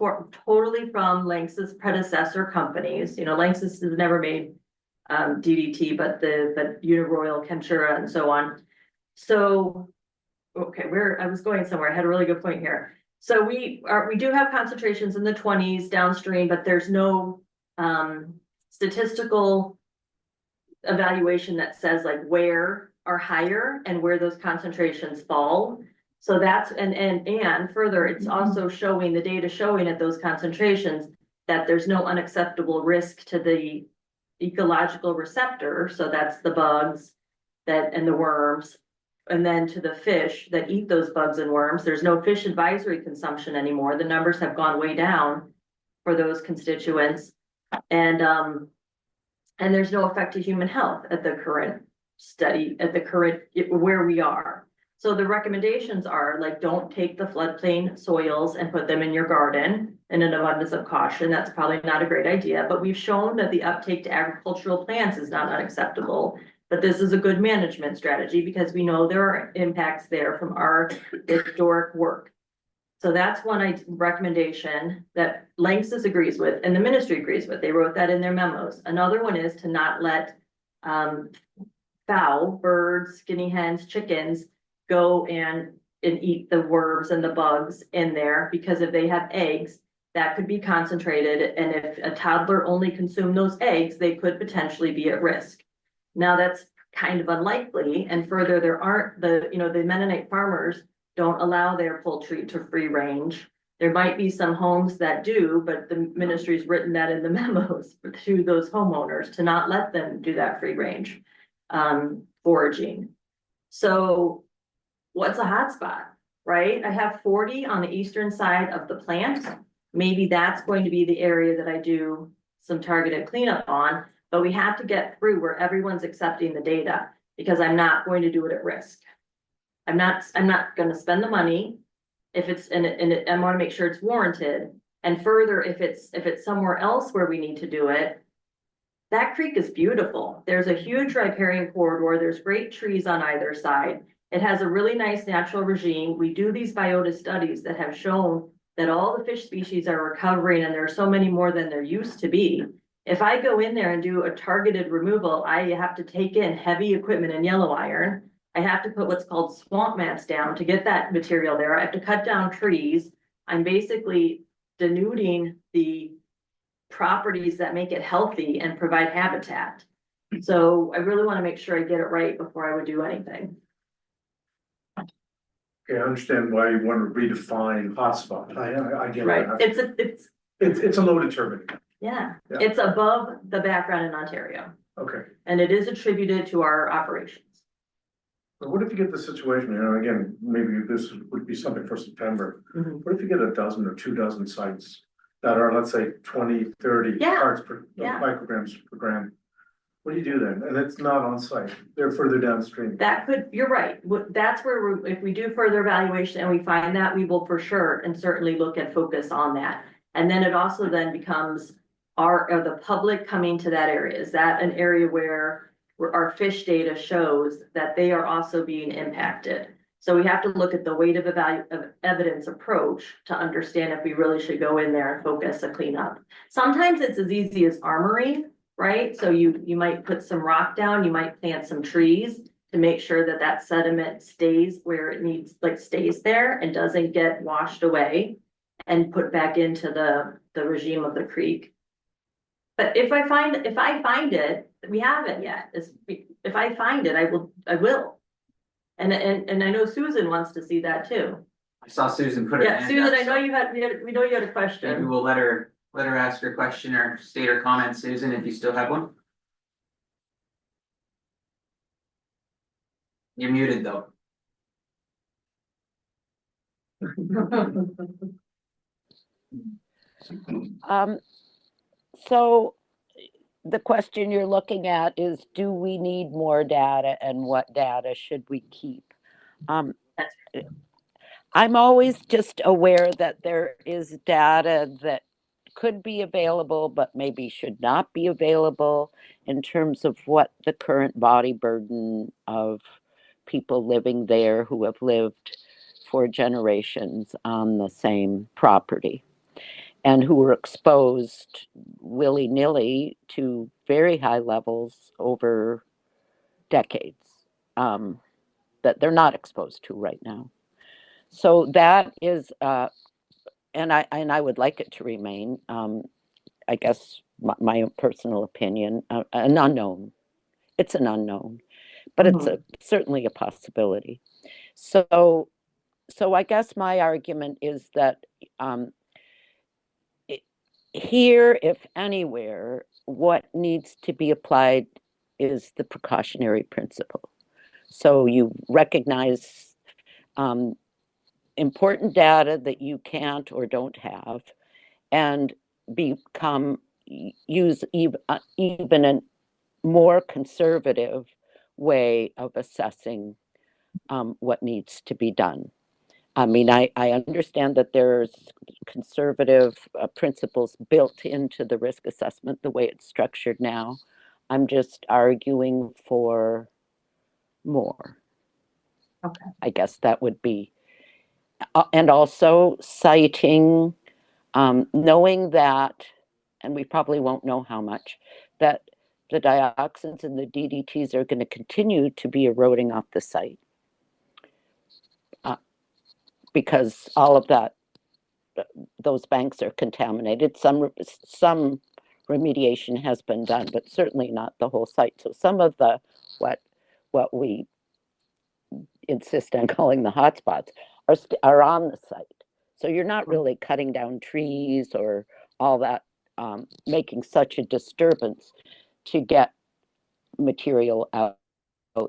[SPEAKER 6] totally from LANXESS predecessor companies. LANXESS has never made DDT, but Uniroyal, Kentura, and so on. So, okay, I was going somewhere. I had a really good point here. So we do have concentrations in the 20s downstream, but there's no statistical evaluation that says like where are higher and where those concentrations fall. So that's and further, it's also showing the data showing at those concentrations that there's no unacceptable risk to the ecological receptor. So that's the bugs and the worms. And then to the fish that eat those bugs and worms, there's no fish advisory consumption anymore. The numbers have gone way down for those constituents. And there's no effect to human health at the current study, where we are. So the recommendations are like, don't take the floodplain soils and put them in your garden in an abundance of caution. That's probably not a great idea, but we've shown that the uptake to agricultural plants is not unacceptable. But this is a good management strategy because we know there are impacts there from our historic work. So that's one recommendation that LANXESS agrees with and the ministry agrees with. They wrote that in their memos. Another one is to not let fowl, birds, guinea hens, chickens go and eat the worms and the bugs in there, because if they have eggs, that could be concentrated. And if a toddler only consumed those eggs, they could potentially be at risk. Now that's kind of unlikely. And further, there aren't the Mennonite farmers don't allow their poultry to free range. There might be some homes that do, but the ministry's written that in the memos to those homeowners to not let them do that free range foraging. So what's a hotspot, right? I have 40 on the eastern side of the plant. Maybe that's going to be the area that I do some targeted cleanup on. But we have to get through where everyone's accepting the data, because I'm not going to do it at risk. I'm not going to spend the money if it's I want to make sure it's warranted. And further, if it's somewhere else where we need to do it, that creek is beautiful. There's a huge riparian corridor. There's great trees on either side. It has a really nice natural regime. We do these biota studies that have shown that all the fish species are recovering, and there are so many more than there used to be. If I go in there and do a targeted removal, I have to take in heavy equipment and yellow iron. I have to put what's called swamp mats down to get that material there. I have to cut down trees. I'm basically denuding the properties that make it healthy and provide habitat. So I really want to make sure I get it right before I would do anything.
[SPEAKER 12] Okay, I understand why you want to redefine hotspot. I get
[SPEAKER 6] Right.
[SPEAKER 12] that. It's a loaded term.
[SPEAKER 6] Yeah,
[SPEAKER 12] Yeah.
[SPEAKER 6] it's above the background in Ontario.
[SPEAKER 12] Okay.
[SPEAKER 6] And it is attributed to our operations.
[SPEAKER 12] So what if you get the situation, again, maybe this would be something for September.
[SPEAKER 6] Mhm.
[SPEAKER 12] What if you get a dozen or 2 dozen sites that are, let's say, 20, 30 parts per micrograms per gram? What do you do then? And it's not on site, they're further downstream.
[SPEAKER 6] You're right. That's where if we do further evaluation and we find that, we will for sure and certainly look at focus on that. And then it also then becomes are the public coming to that area? Is that an area where our fish data shows that they are also being impacted? So we have to look at the weight of evidence approach to understand if we really should go in there and focus a cleanup. Sometimes it's as easy as armoring, right? So you might put some rock down, you might plant some trees to make sure that that sediment stays where it needs, stays there and doesn't get washed away and put back into the regime of the creek. But if I find it, we haven't yet. If I find it, I will. And I know Susan wants to see that too.
[SPEAKER 1] I saw Susan put it in.
[SPEAKER 6] Yeah, Susan, I know we know you had a question.
[SPEAKER 1] Maybe we'll let her let her ask her question or state her comment, Susan, if you still have one. You're muted though.
[SPEAKER 5] So the question you're looking at is, do we need more data and what data should we keep? I'm always just aware that there is data that could be available, but maybe should not be available in terms of what the current body burden of people living there who have lived for generations on the same property and who were exposed willy-nilly to very high levels over decades that they're not exposed to right now. So that is, and I would like it to remain, I guess, my personal opinion, an unknown. It's an unknown, but it's certainly a possibility. So I guess my argument is that here, if anywhere, what needs to be applied is the precautionary principle. So you recognize important data that you can't or don't have, and use even a more conservative way of assessing what needs to be done. I mean, I understand that there's conservative principles built into the risk assessment the way it's structured now. I'm just arguing for more.
[SPEAKER 6] Okay.
[SPEAKER 5] I guess that would be, and also citing, knowing that, and we probably won't know how much, that the dioxins and the DDTs are going to continue to be eroding off the site. Because all of that, those banks are contaminated. Some remediation has been done, but certainly not the whole site. So some of the what we insist on calling the hotspots are on the site. So you're not really cutting down trees or all that, making such a disturbance to get material out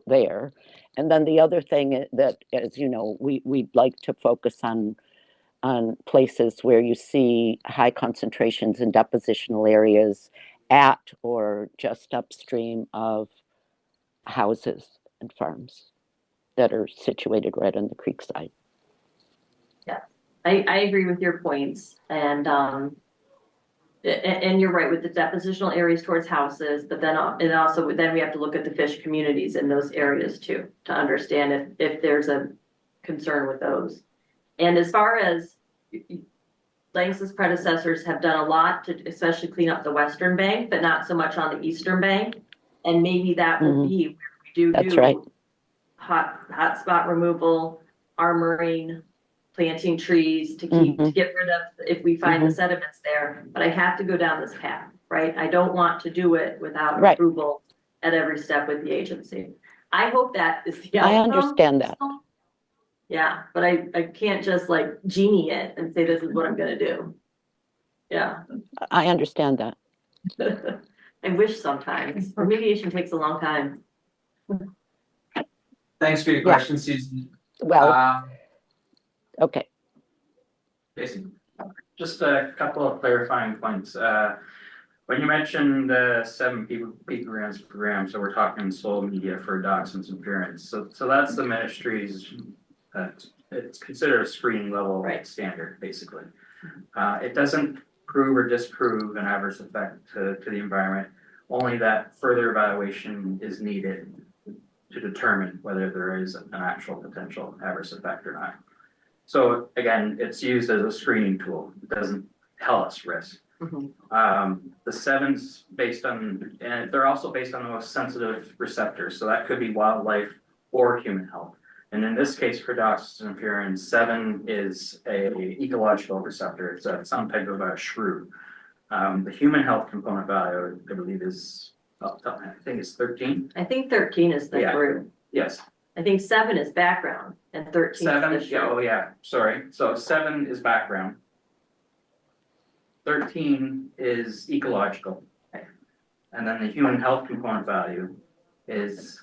[SPEAKER 5] there. And then the other thing that, as you know, we'd like to focus on places where you see high concentrations in depositional areas at or just upstream of houses and farms that are situated right on the creek side.
[SPEAKER 6] Yeah, I agree with your points, and you're right with the depositional areas towards houses, but then we have to look at the fish communities in those areas too, to understand if there's a concern with those. And as far as LANXESS predecessors have done a lot to especially clean up the western bank, but not so much on the eastern bank. And maybe that will be where we do
[SPEAKER 5] right.
[SPEAKER 6] hot spot removal, armoring, planting trees to get rid of if we find the sediments there. But I have to go down this path, right? I don't want to do it without approval at every step with the agency. I hope that is the outcome.
[SPEAKER 5] I understand that.
[SPEAKER 6] Yeah, but I can't just like genie it and say this is what I'm gonna do. Yeah.
[SPEAKER 5] I understand that.
[SPEAKER 6] I wish sometimes. Remediation takes a long time.
[SPEAKER 1] Thanks for your question, Susan.
[SPEAKER 5] Well, okay.
[SPEAKER 1] Jason.
[SPEAKER 2] Just a couple of clarifying points. When you mentioned 7 picograms per gram, so we're talking soil media for dioxins and purines. So that's the ministry's. It's considered a screening level standard, basically. It doesn't prove or disprove an adverse effect to the environment, only that further evaluation is needed to determine whether there is an actual potential adverse effect or not. So again, it's used as a screening tool. It doesn't tell us risk. The 7's based on, and they're also based on the most sensitive receptors. So that could be wildlife or human health. And in this case, for dioxins and purines, 7 is a ecological receptor. It's some type of a shrew. The human health component value, I believe, is I think it's 13.
[SPEAKER 6] I think 13 is the shrew.
[SPEAKER 2] Yes.
[SPEAKER 6] I think 7 is background and 13
[SPEAKER 2] 7,
[SPEAKER 6] is the shrew.
[SPEAKER 2] sorry. So 7 is background. 13 is ecological. And then the human health component value is.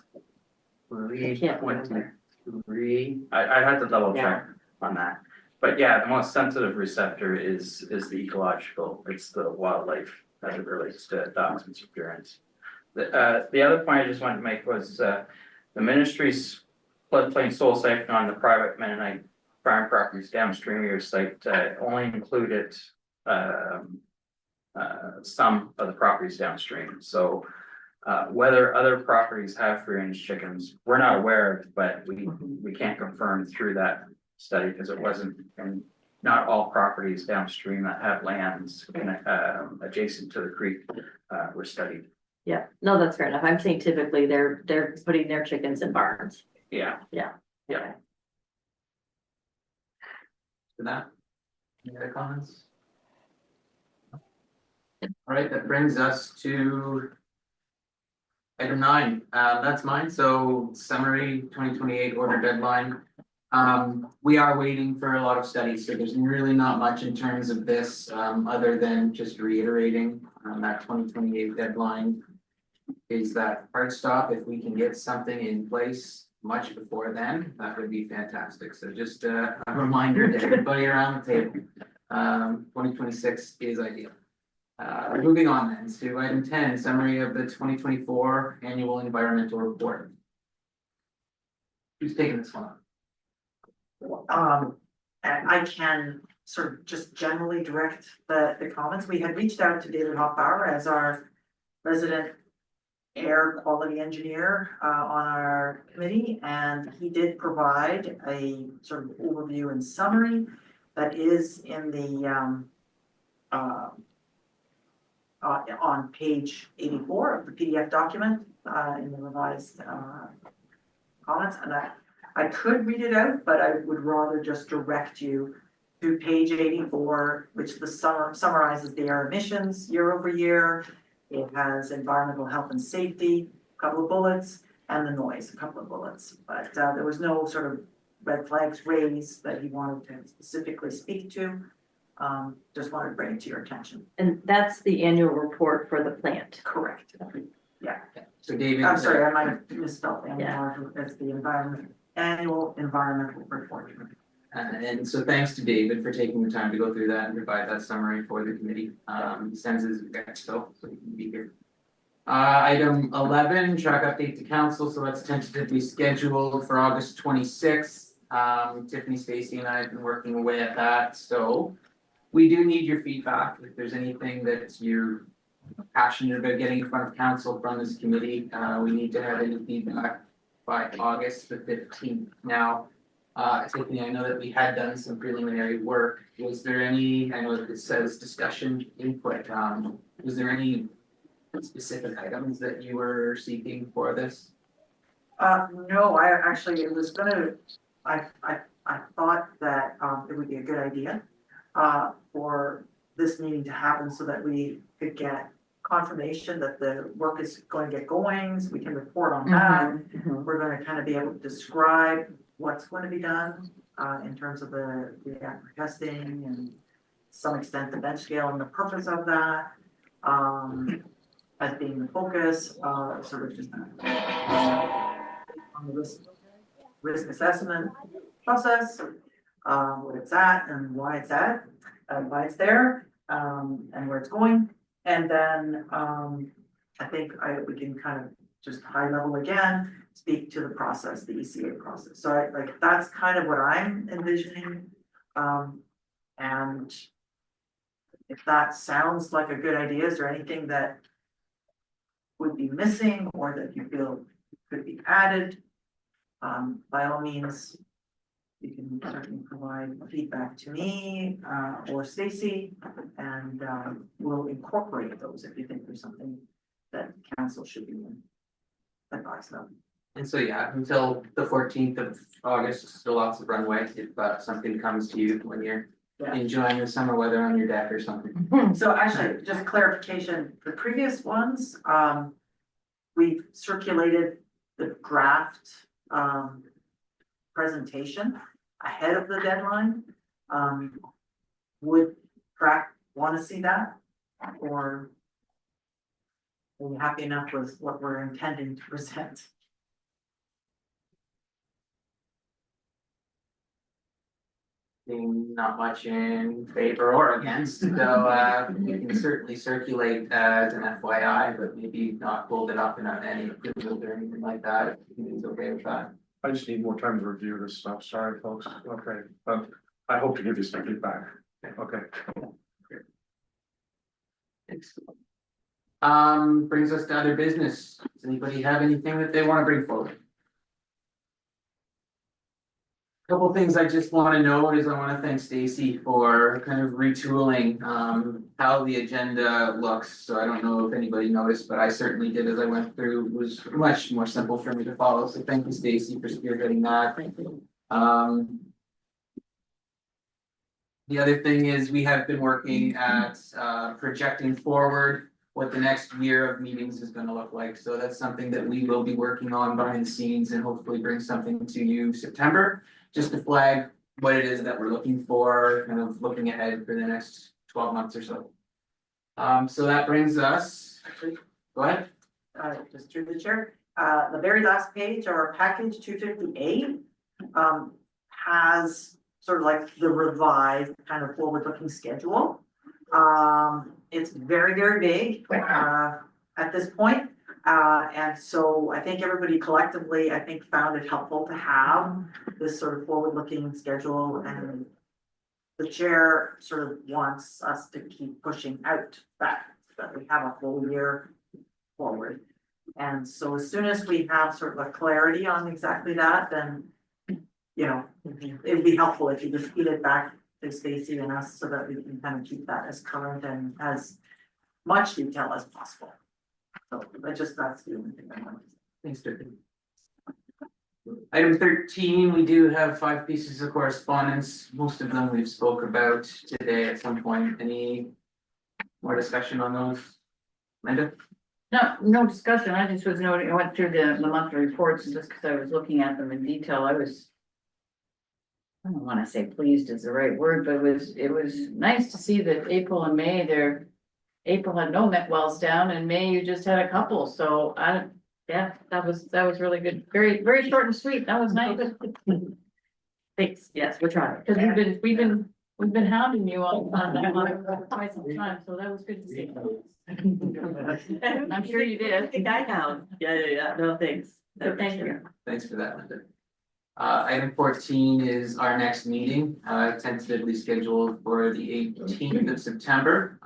[SPEAKER 2] I
[SPEAKER 6] can't remember.
[SPEAKER 2] I had to double check on that. But yeah, the most sensitive receptor is the ecological, it's the wildlife as it relates to toxins appearance. The other point I just wanted to make was, the ministry's floodplain soil siphon on the private Mennonite farm properties downstream of your site, only included, some of the properties downstream, so. Whether other properties have free range chickens, we're not aware of, but we can't confirm through that study because it wasn't, and not all properties downstream that have lands adjacent to the creek were studied.
[SPEAKER 6] Yeah, no, that's fair enough. I'm saying typically they're putting their chickens in barns.
[SPEAKER 2] Yeah.
[SPEAKER 6] Yeah.
[SPEAKER 2] Yeah.
[SPEAKER 1] For that, any other comments? All right, that brings us to item 9, that's mine, so summary 2028 order deadline. We are waiting for a lot of studies, so there's really not much in terms of this, other than just reiterating, that 2028 deadline. Is that hard stop, if we can get something in place much before then, that would be fantastic, so just a reminder to everybody around the table. 2026 is ideal. Moving on then to item 10, summary of the 2024 annual environmental report. Who's taking this one up?
[SPEAKER 9] And I can sort of just generally direct the comments. We had reached out to David Hoffbauer as our resident air quality engineer on our committee, and he did provide a sort of overview and summary that is in the on page 84 of the PDF document in the revised comments, and I could read it out, but I would rather just direct you to page 84, which summarizes the air emissions year over year. It has environmental health and safety, a couple of bullets, and the noise, a couple of bullets. But there was no sort of red flags raised that he wanted to specifically speak to. Just wanted to bring it to your attention.
[SPEAKER 6] And that's the annual report for the plant.
[SPEAKER 9] Correct. Yeah.
[SPEAKER 1] So David.
[SPEAKER 9] I'm sorry, I might have misspelled annual, it's the annual environmental report.
[SPEAKER 1] And so thanks to David for taking the time to go through that and provide that summary for the committee. He sends his expo, so he can be here. Item 11, track update to council, so that's tentatively scheduled for August 26th. Tiffany, Stacy, and I have been working away at that, so we do need your feedback. If there's anything that you're passionate about getting in front of council from this committee, we need to have any feedback by August the 15th. Now, Tiffany, I know that we had done some preliminary work. Was there any, I know that it says discussion input, was there any specific items that you were seeking for this?
[SPEAKER 9] No, I actually, it was gonna, I thought that it would be a good idea for this meeting to happen so that we could get confirmation that the work is going to get going, so we can report on that. We're going to kind of be able to describe what's going to be done in terms of the testing and to some extent the bench scale and the purpose of that as being the focus, sort of just on the risk assessment process, what it's at and why it's at, why it's there, and where it's going. And then I think we can kind of just high level again, speak to the process, the ECA process. So like that's kind of what I'm envisioning. And if that sounds like a good idea, is there anything that would be missing or that you feel could be added? By all means, you can certainly provide feedback to me or Stacy, and we'll incorporate those if you think there's something that council should be advised of.
[SPEAKER 1] And so, yeah, until the 14th of August, still lots of runway if something comes to you when you're enjoying the summer weather on your deck or something.
[SPEAKER 9] So actually, just clarification, the previous ones, we've circulated the draft presentation ahead of the deadline. Would TRAC wanna see that? Or are you happy enough with what we're intending to present?
[SPEAKER 1] Being not much in favor or against, so we can certainly circulate as an FYI, but maybe not hold it up in any approval or anything like that, if it's okay with that.
[SPEAKER 12] I just need more time to review this stuff, sorry, folks, okay, but I hope to give you some feedback, okay.
[SPEAKER 1] Thanks. Brings us to other business. Does anybody have anything that they want to bring forward? Couple things I just want to note is I want to thank Stacy for kind of retooling how the agenda looks. So I don't know if anybody noticed, but I certainly did as I went through. It was much more simple for me to follow. So thank you, Stacy, for spearheading that. The other thing is we have been working at projecting forward what the next year of meetings is going to look like. So that's something that we will be working on behind the scenes and hopefully bring something to you September. Just to flag what it is that we're looking for, kind of looking ahead for the next 12 months or so. So that brings us, go ahead.
[SPEAKER 9] Just through the chair, the very last page, our package 258 has sort of like the revised kind of forward-looking schedule. It's very, very big at this point. And so I think everybody collectively, I think, found it helpful to have this sort of forward-looking schedule, and the chair sort of wants us to keep pushing out that we have a full year forward. And so as soon as we have sort of a clarity on exactly that, then, you know, it'd be helpful if you just feed it back to Stacy and us so that we can kind of keep that as current and as much detail as possible. So that's the only thing I want to say.
[SPEAKER 1] Thanks, Durkin. Item 13, we do have 5 pieces of correspondence. Most of them we've spoke about today at some point. Any more discussion on those? Linda?
[SPEAKER 8] No discussion. I just was noting, I went through the monthly reports and just because I was looking at them in detail, I don't want to say pleased is the right word, but it was nice to see that April and May, April had no met wells down, and May you just had a couple, so yeah, that was really good. Very, very short and sweet. That was nice.
[SPEAKER 6] Thanks, yes, we're trying.
[SPEAKER 8] Cause we've been hounding you on that one for quite some time, so that was good to see. I'm sure you did.
[SPEAKER 6] I think I found. Yeah, no, thanks.
[SPEAKER 8] So thank you.
[SPEAKER 1] Thanks for that, Linda. Item 14 is our next meeting, tentatively scheduled for the 18th of September.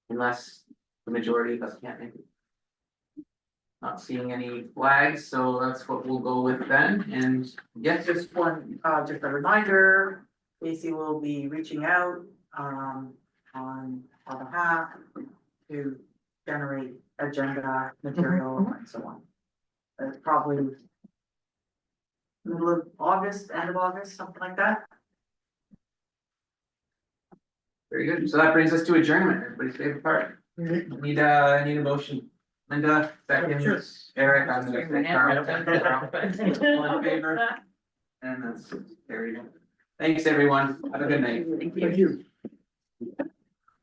[SPEAKER 1] Unless the majority of us can't make it. Not seeing any flags, so that's what we'll go with then. And yes,
[SPEAKER 9] Just one, just a reminder, Stacy will be reaching out on our behalf to generate agenda material and so on. It's probably middle of August, end of August, something like that.
[SPEAKER 1] very good. So that brings us to adjournment, everybody's favorite part. Need a motion. Linda, seconds, Eric, I'm gonna say Carl. All in favor? And that's carried. Thanks, everyone. Have a good night.
[SPEAKER 6] Thank you.